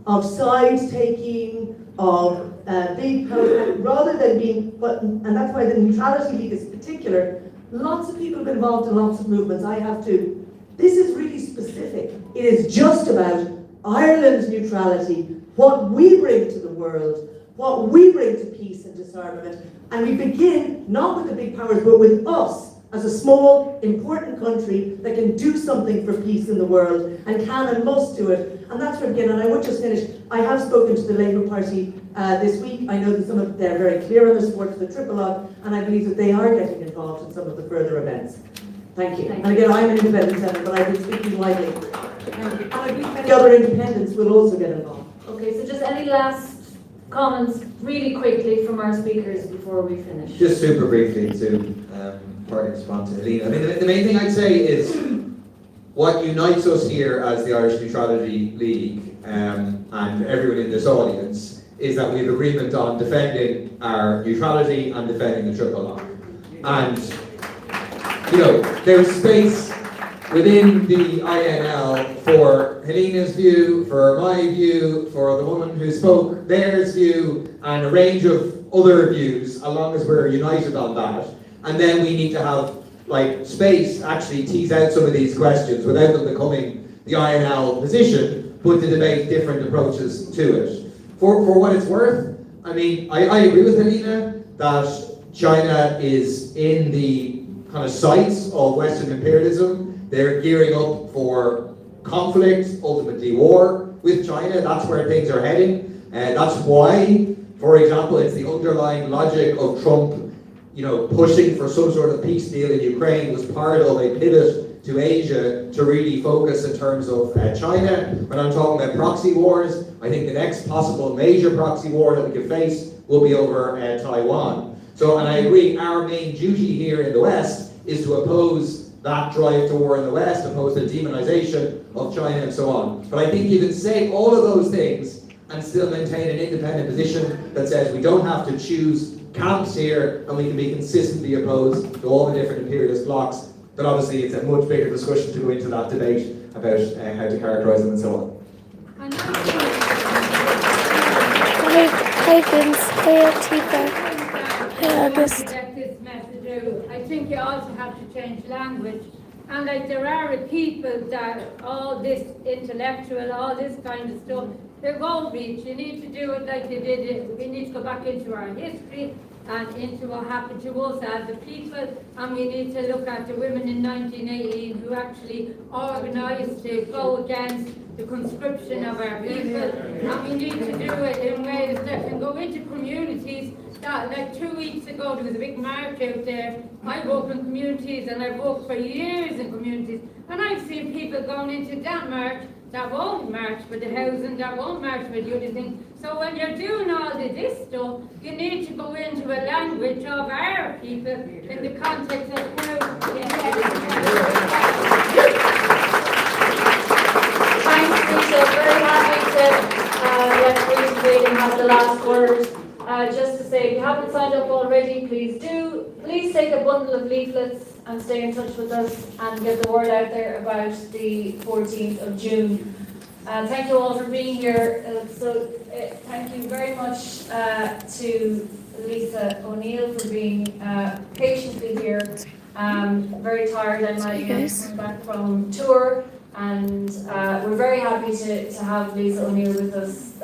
[SPEAKER 8] of side-taking, of big power, rather than being, and that's why the Neutrality League is particular. Lots of people have been involved in lots of movements, I have too. This is really specific. It is just about Ireland's neutrality, what we bring to the world, what we bring to peace and disarmament. And we begin not with the big powers, but with us as a small, important country that can do something for peace in the world and can and must do it. And that's where we begin. And I would just finish. I have spoken to the Labour Party this week. I know that some of they're very clear on their support for the Triple Lock, and I believe that they are getting involved in some of the further events. Thank you. And again, I'm an independent senator, but I've been speaking widely. And I believe many other independents will also get involved.
[SPEAKER 2] Okay, so just any last comments really quickly from our speakers before we finish?
[SPEAKER 9] Just super briefly to
[SPEAKER 19] partly respond to Helena. I mean, the main thing I'd say is what unites us here as the Irish Neutrality League and everyone in this audience is that we have agreement on defending our neutrality and defending the triple lock. And, you know, there's space within the INL for Helena's view, for my view, for the woman who spoke theirs view, and a range of other views, as long as we're united on that. And then we need to have like space to actually tease out some of these questions without them becoming the INL position, but to debate different approaches to it. For what it's worth, I mean, I agree with Helena that China is in the kind of sights of Western imperialism. They're gearing up for conflict, ultimately war with China. That's where things are heading. And that's why, for example, it's the underlying logic of Trump, you know, pushing for some sort of peace deal in Ukraine was part of a pivot to Asia to really focus in terms of China. When I'm talking about proxy wars, I think the next possible major proxy war that we could face will be over Taiwan. So, and I agree, our main duty here in the West is to oppose that drive to war in the West, opposed to demonization of China and so on. But I think you can say all of those things and still maintain an independent position that says we don't have to choose camps here and we can be consistently opposed to all the different imperialist blocs. But obviously it's a much bigger discussion to go into that debate about how to characterise them and so on.
[SPEAKER 3] Hey Vince, hey Tifa, hey August.
[SPEAKER 20] I think you also have to change language. And like there are people that all this intellectual, all this kind of stuff, they won't reach. You need to do it like they did it. We need to go back into our history and into what happened to us as a people. And we need to look at the women in 1918 who actually organised to go against the conscription of our people. And we need to do it in ways that can go into communities. That, like 2 weeks ago, there was a big march out there. I work in communities and I've worked for years in communities. And I've seen people going into that march that won't march for the housing, that won't march for the other thing. So when you're doing all of this stuff, you need to go into a language of our people in the context of how
[SPEAKER 2] Thanks, Lisa. Very happy to let Bruce Wade have the last word. Just to say, if you haven't signed up already, please do. Please take a bundle of leaflets and stay in touch with us and get the word out there about the 14th of June. Thank you all for being here. Thank you very much to Lisa O'Neill for being patiently here. Very tired, I might come back from tour. And we're very happy to have Lisa O'Neill with us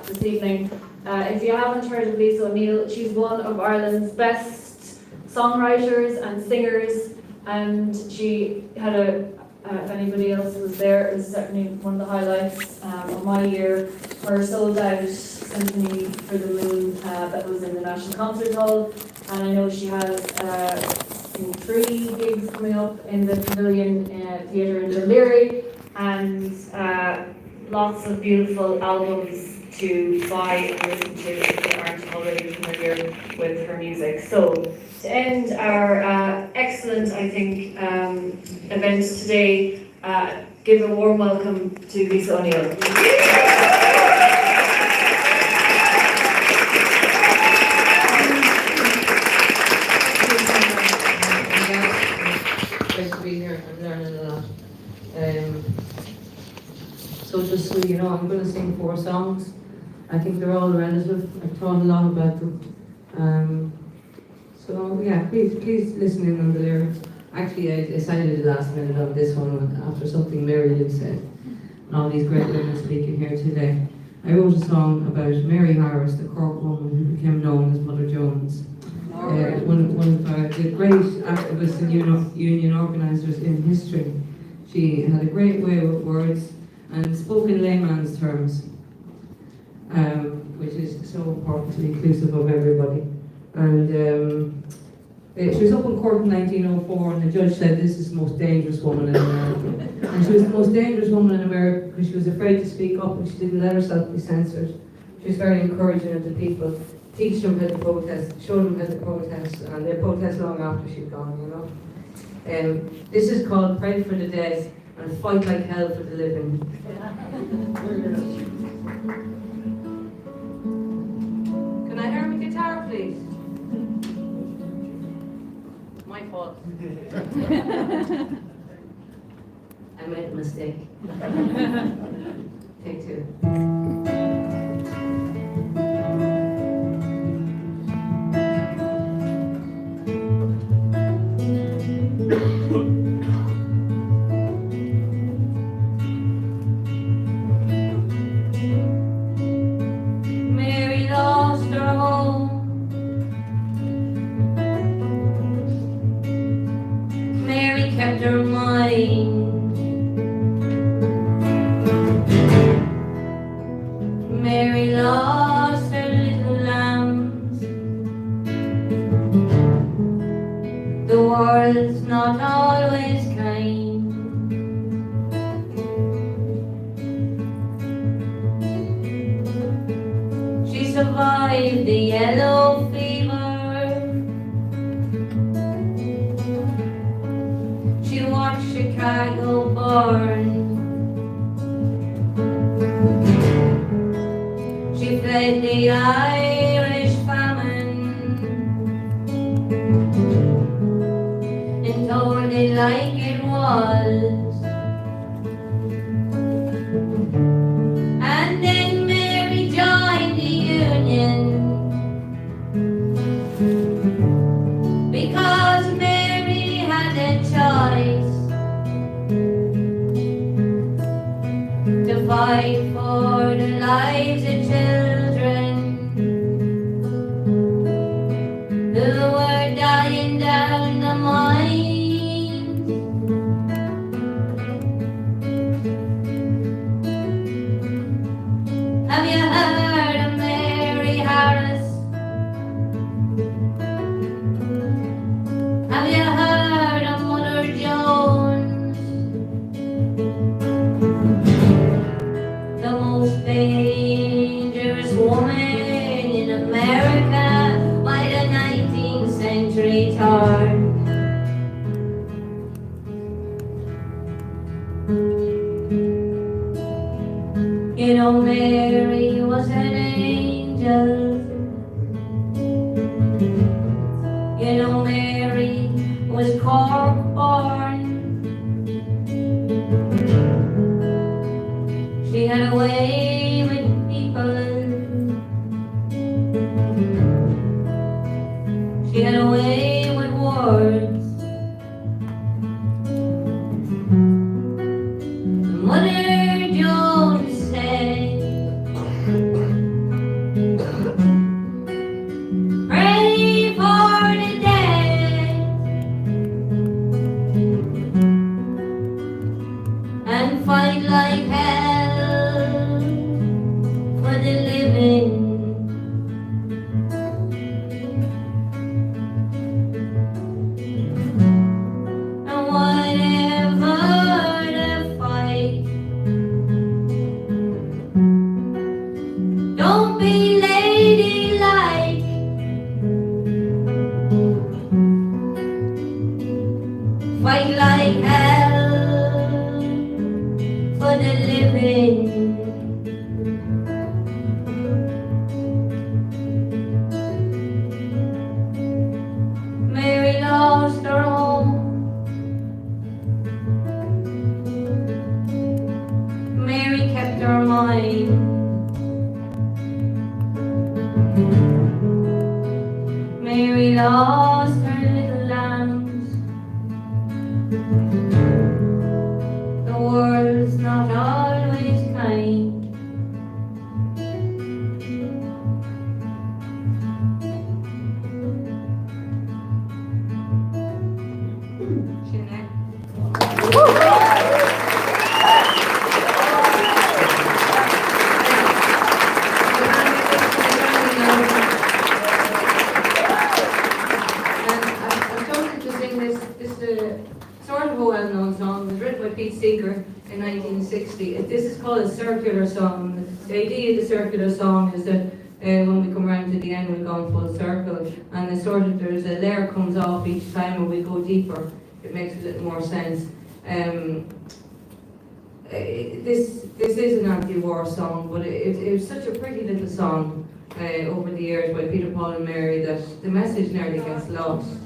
[SPEAKER 2] this evening. If you haven't heard of Lisa O'Neill, she's one of Ireland's best songwriters and singers, and she had if anybody else was there, it was certainly one of the highlights of my year, her sold out Symphony for the Moon that was in the National Concert Hall, and I know she has 3 gigs coming up in the Pavilion Theatre in Deliri, and lots of beautiful albums to buy and listen to if you aren't already familiar with her music. So, to end our excellent, I think, event today, give a warm welcome to Lisa O'Neill.
[SPEAKER 21] Great to be here. I'm learning a lot. So just so you know, I'm going to sing 4 songs. I think they're all relative. I've thought a lot about them. So yeah, please listen in on the lyrics. Actually, I decided the last minute on this one after something Mary Lou said, and all these great women speaking here today. I wrote a song about Mary Harris, the Cork woman who became known as Mother Jones. One of the great activists and union organisers in history. She had a great way with words and spoke in layman's terms, which is so important to be inclusive of everybody. And she was up in court in 1904, and the judge said, "This is the most dangerous woman in America." And she was the most dangerous woman in America because she was afraid to speak up and she didn't let herself be censored. She was very encouraging of the people teach them how to protest, show them how to protest, and they protest long after she's gone, you know. This is called Pray for the Dead and Fight Like Hell for the Living. Can I hear my guitar, please? My fault. I made a mistake. Take two. Mary lost her home. Mary kept her mind. Mary lost her little lambs. The world's not always kind. She survived the yellow fever. She watched Chicago burn. She fled the Irish famine and told it like it was. And then Mary joined the Union because Mary had a choice to fight for the lives of children who were dying down the mine. Have you heard of Mary Harris? Have you heard of Mother Jones? The most dangerous woman in America by the 19th century turn. You know, Mary was an angel. You know, Mary was cork-born. She had a way with people. She had a way with words. Mother Jones said, pray for the dead and fight like hell for the living. And whatever the fight, don't be ladylike. Fight like hell for the living. Mary lost her home. Mary kept her mind. Mary lost her little lambs. The world's not always kind. Sort of a well-known song. It was written by Pete Seeger in 1960. This is called a circular song. The idea of the circular song is that when we come around to the end, we've gone full circle, and it's sort of, there's a layer comes off each time and we go deeper. It makes a little more sense. This is an anti-war song, but it was such a pretty little song over the years by Peter, Paul and Mary that the message nearly gets lost.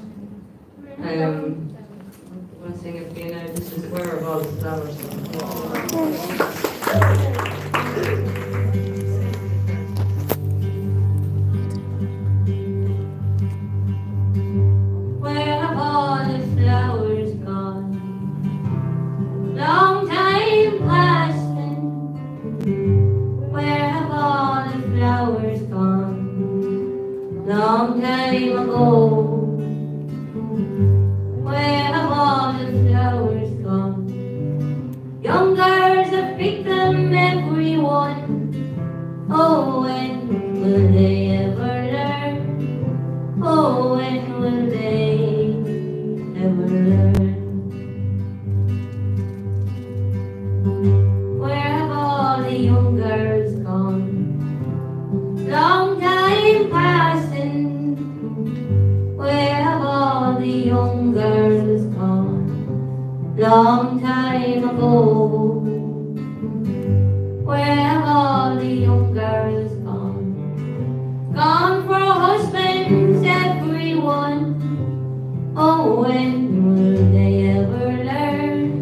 [SPEAKER 21] I'm going to sing it for you now. This is Where Are All the Flowers? Where have all the flowers gone? Long time passing. Where have all the flowers gone? Long time ago. Where have all the flowers gone? Young girls have picked them, everyone. Oh, when will they ever learn? Oh, when will they ever learn? Where have all the young girls gone? Long time passing. Where have all the young girls gone? Long time ago. Where have all the young girls gone? Gone for husbands, everyone. Oh, when will they ever learn?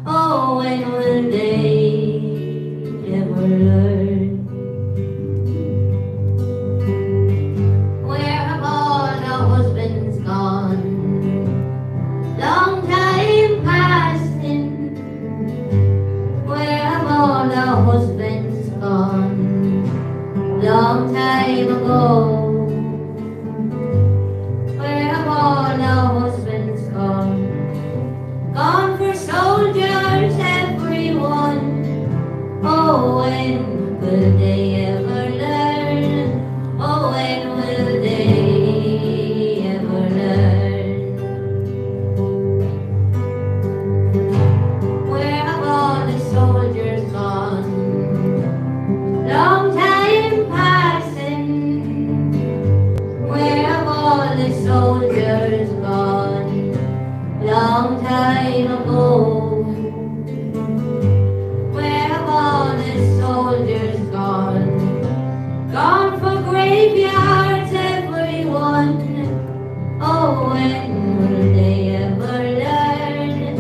[SPEAKER 21] Oh, when will they ever learn? Where have all the husbands gone? Long time passing. Where have all the husbands gone? Long time ago. Where have all the husbands gone? Gone for soldiers, everyone. Oh, when will they ever learn? Oh, when will they ever learn? Where have all the soldiers gone? Long time passing. Where have all the soldiers gone? Long time ago. Where have all the soldiers gone? Gone for graveyards, everyone. Oh, when will they ever learn?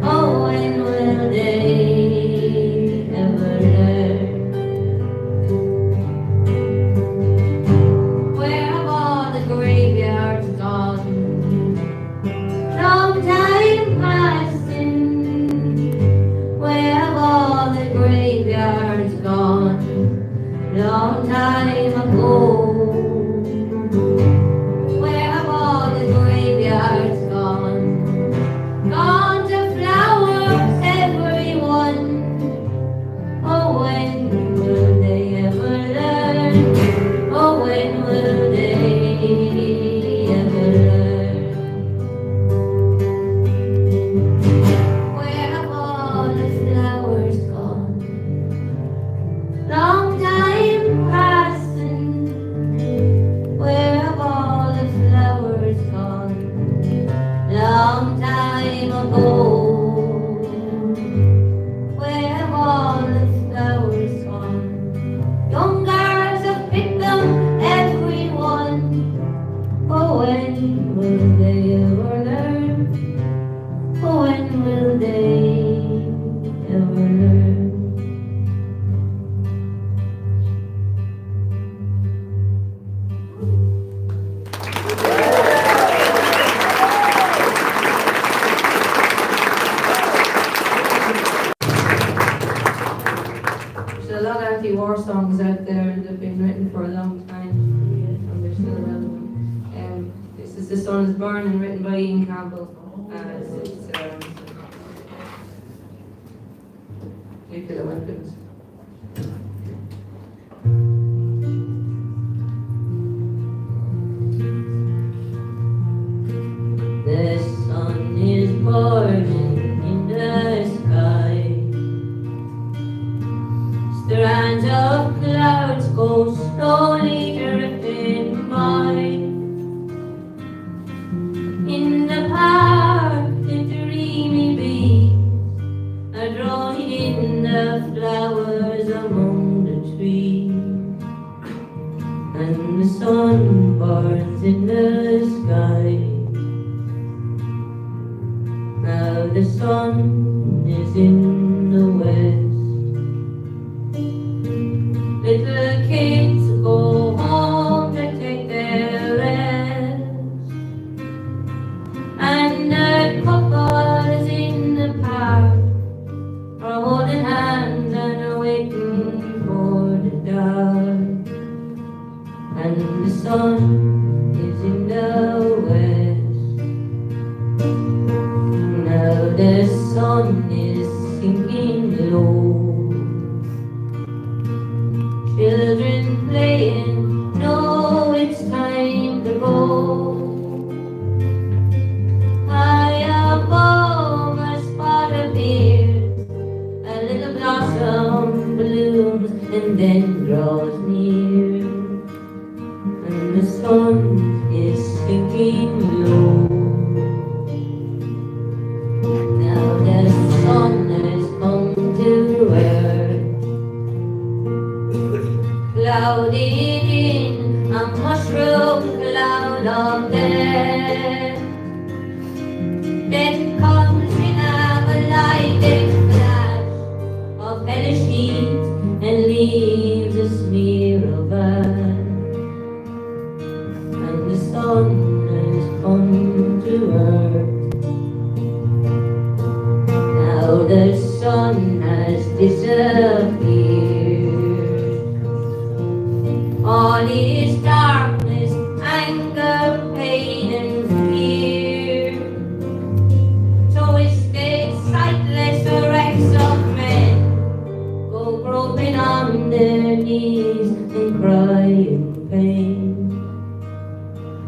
[SPEAKER 21] Oh, when will they ever learn? Where have all the graveyards gone? Long time passing. Where have all the graveyards gone? Long time ago. Where have all the graveyards gone? Gone to flowers, everyone. Oh, when will they ever learn? Oh, when will they ever learn? Where have all the flowers gone? Long time passing. Where have all the flowers gone? Long time ago. Where have all the flowers gone? Young girls have picked them, everyone. Oh, when will they ever learn? Oh, when will they ever learn? There's a lot of anti-war songs out there that have been written for a long time, and they're still relevant. This is The Sun Is Burning, written by Ian Campbell. It's nuclear weapons. The sun is burning in the sky. Strands of
[SPEAKER 20] of clouds go slowly drifting by. In the park, the dreamy bees are droning in the flowers among the trees, and the sun burns in the sky. Now the sun is in the west. Little kids go home to take their rest, and the couples in the park are holding hands and are waiting for the dark. And the sun is in the west. Now the sun is sinking low. Children playing know it's time to go. High above a spot appears, a little blossom blooms and then draws near, and the sun is sinking low. Now the sun has come to earth, clouded in a mushroom cloud of death. Death comes in a lightning flash of hellish heat and leaves a smear of earth. And the sun has come to earth. Now the sun has disappeared. All is darkness, anger, pain, and fear. Twisted, sightless wrecks of men go groping on their knees and cry in pain.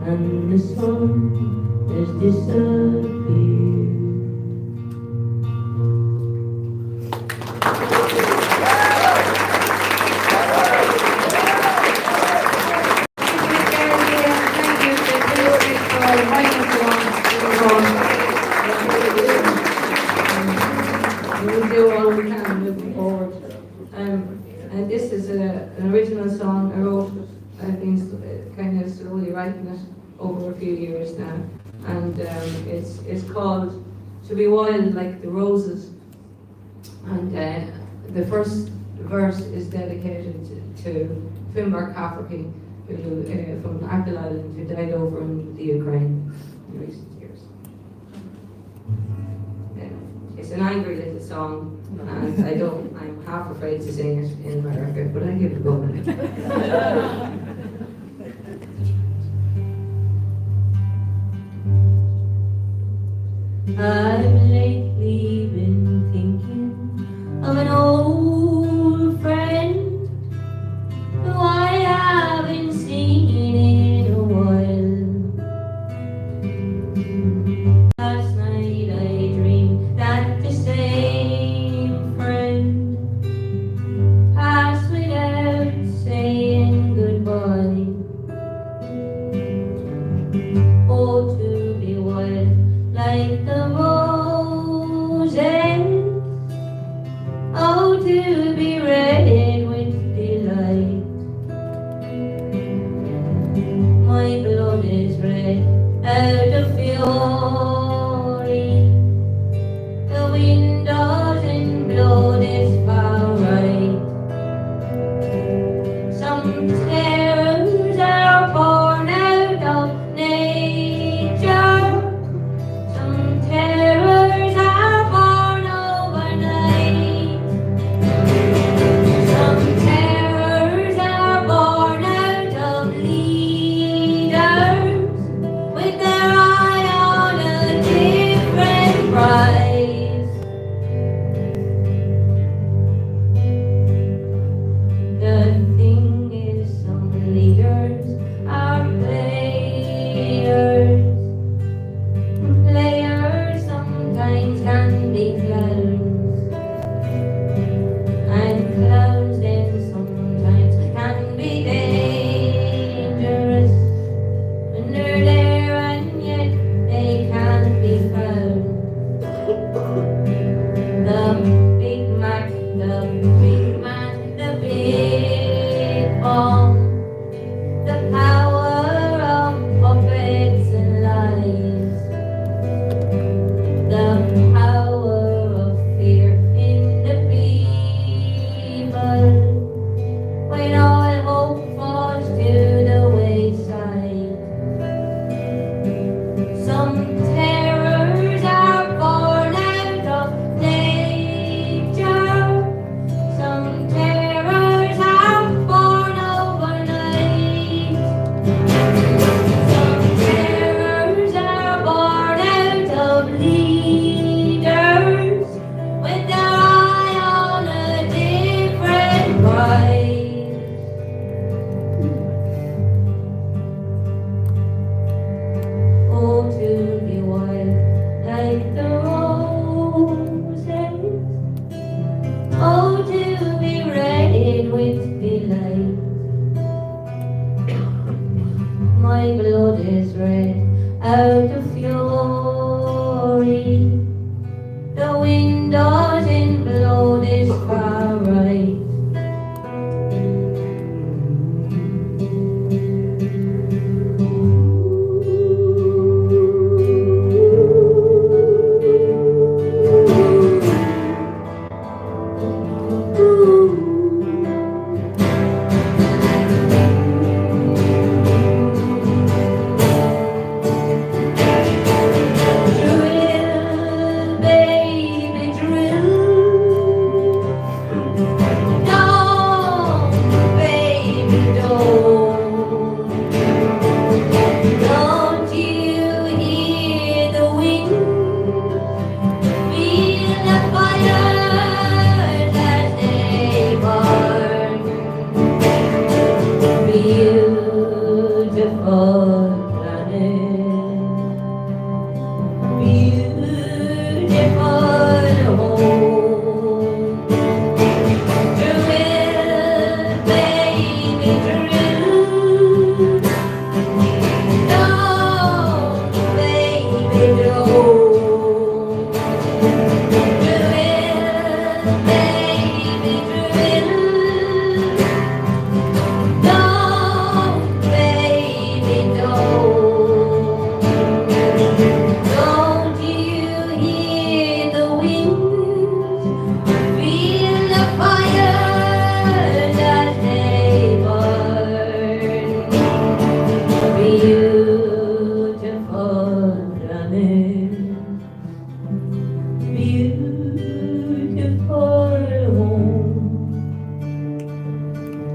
[SPEAKER 20] And the sun has disappeared.
[SPEAKER 21] We'll do all we can moving forward. And this is an original song I wrote. I've been kind of slowly writing it over a few years now. And it's called To Be Wild Like the Roses. And the first verse is dedicated to Finbar Cafferty, who from Achill Island, who died over in the Ukraine in recent years. It's an angry little song, and I'm half afraid to sing it in America, but I give it a go. I've lately been thinking of an old friend who I haven't seen in a while. Last night I dreamed that the same friend passed without saying goodbye.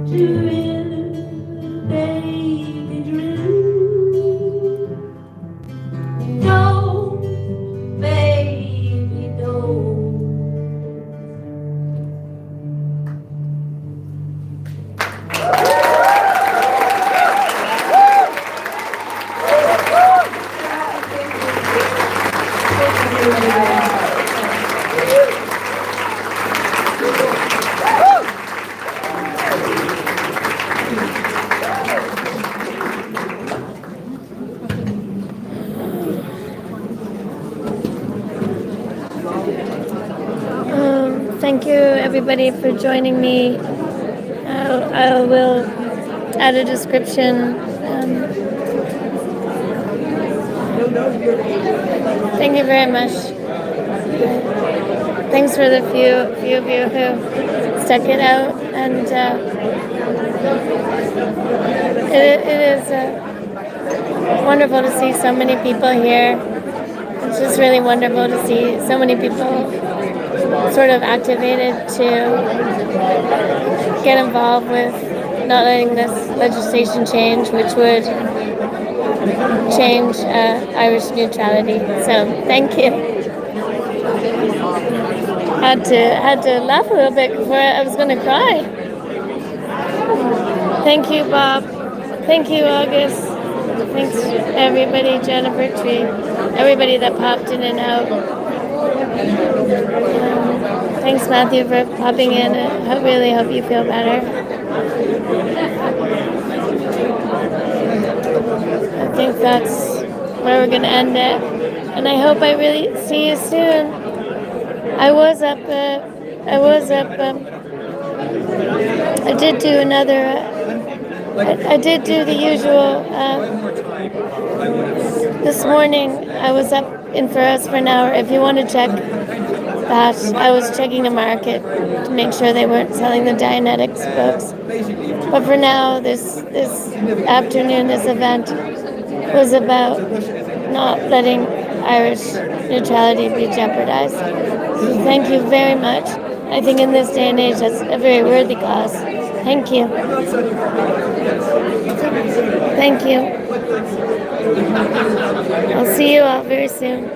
[SPEAKER 1] drill, baby, drill. Don't, baby, don't.
[SPEAKER 3] Thank you, everybody, for joining me. I will add a description. Thank you very much. Thanks for the few of you who stuck it out, and it is wonderful to see so many people here. It's just really wonderful to see so many people sort of activated to get involved with not letting this legislation change, which would change Irish neutrality. So thank you. Had to laugh a little bit before I was going to cry. Thank you, Bob. Thank you, August. Thanks, everybody, Jennifer Tree, everybody that popped in and out. Thanks, Matthew, for popping in. I really hope you feel better. I think that's where we're going to end it. And I hope I really see you soon. I did do another, I did do the usual, this morning I was up in Furrows for an hour. If you want to check that, I was checking the market to make sure they weren't selling the Dianetics books. But for now, this afternoon, this event was about not letting Irish neutrality be jeopardized. So thank you very much. I think in this day and age, that's a very worthy cause. Thank you. Thank you. I'll see you all very soon.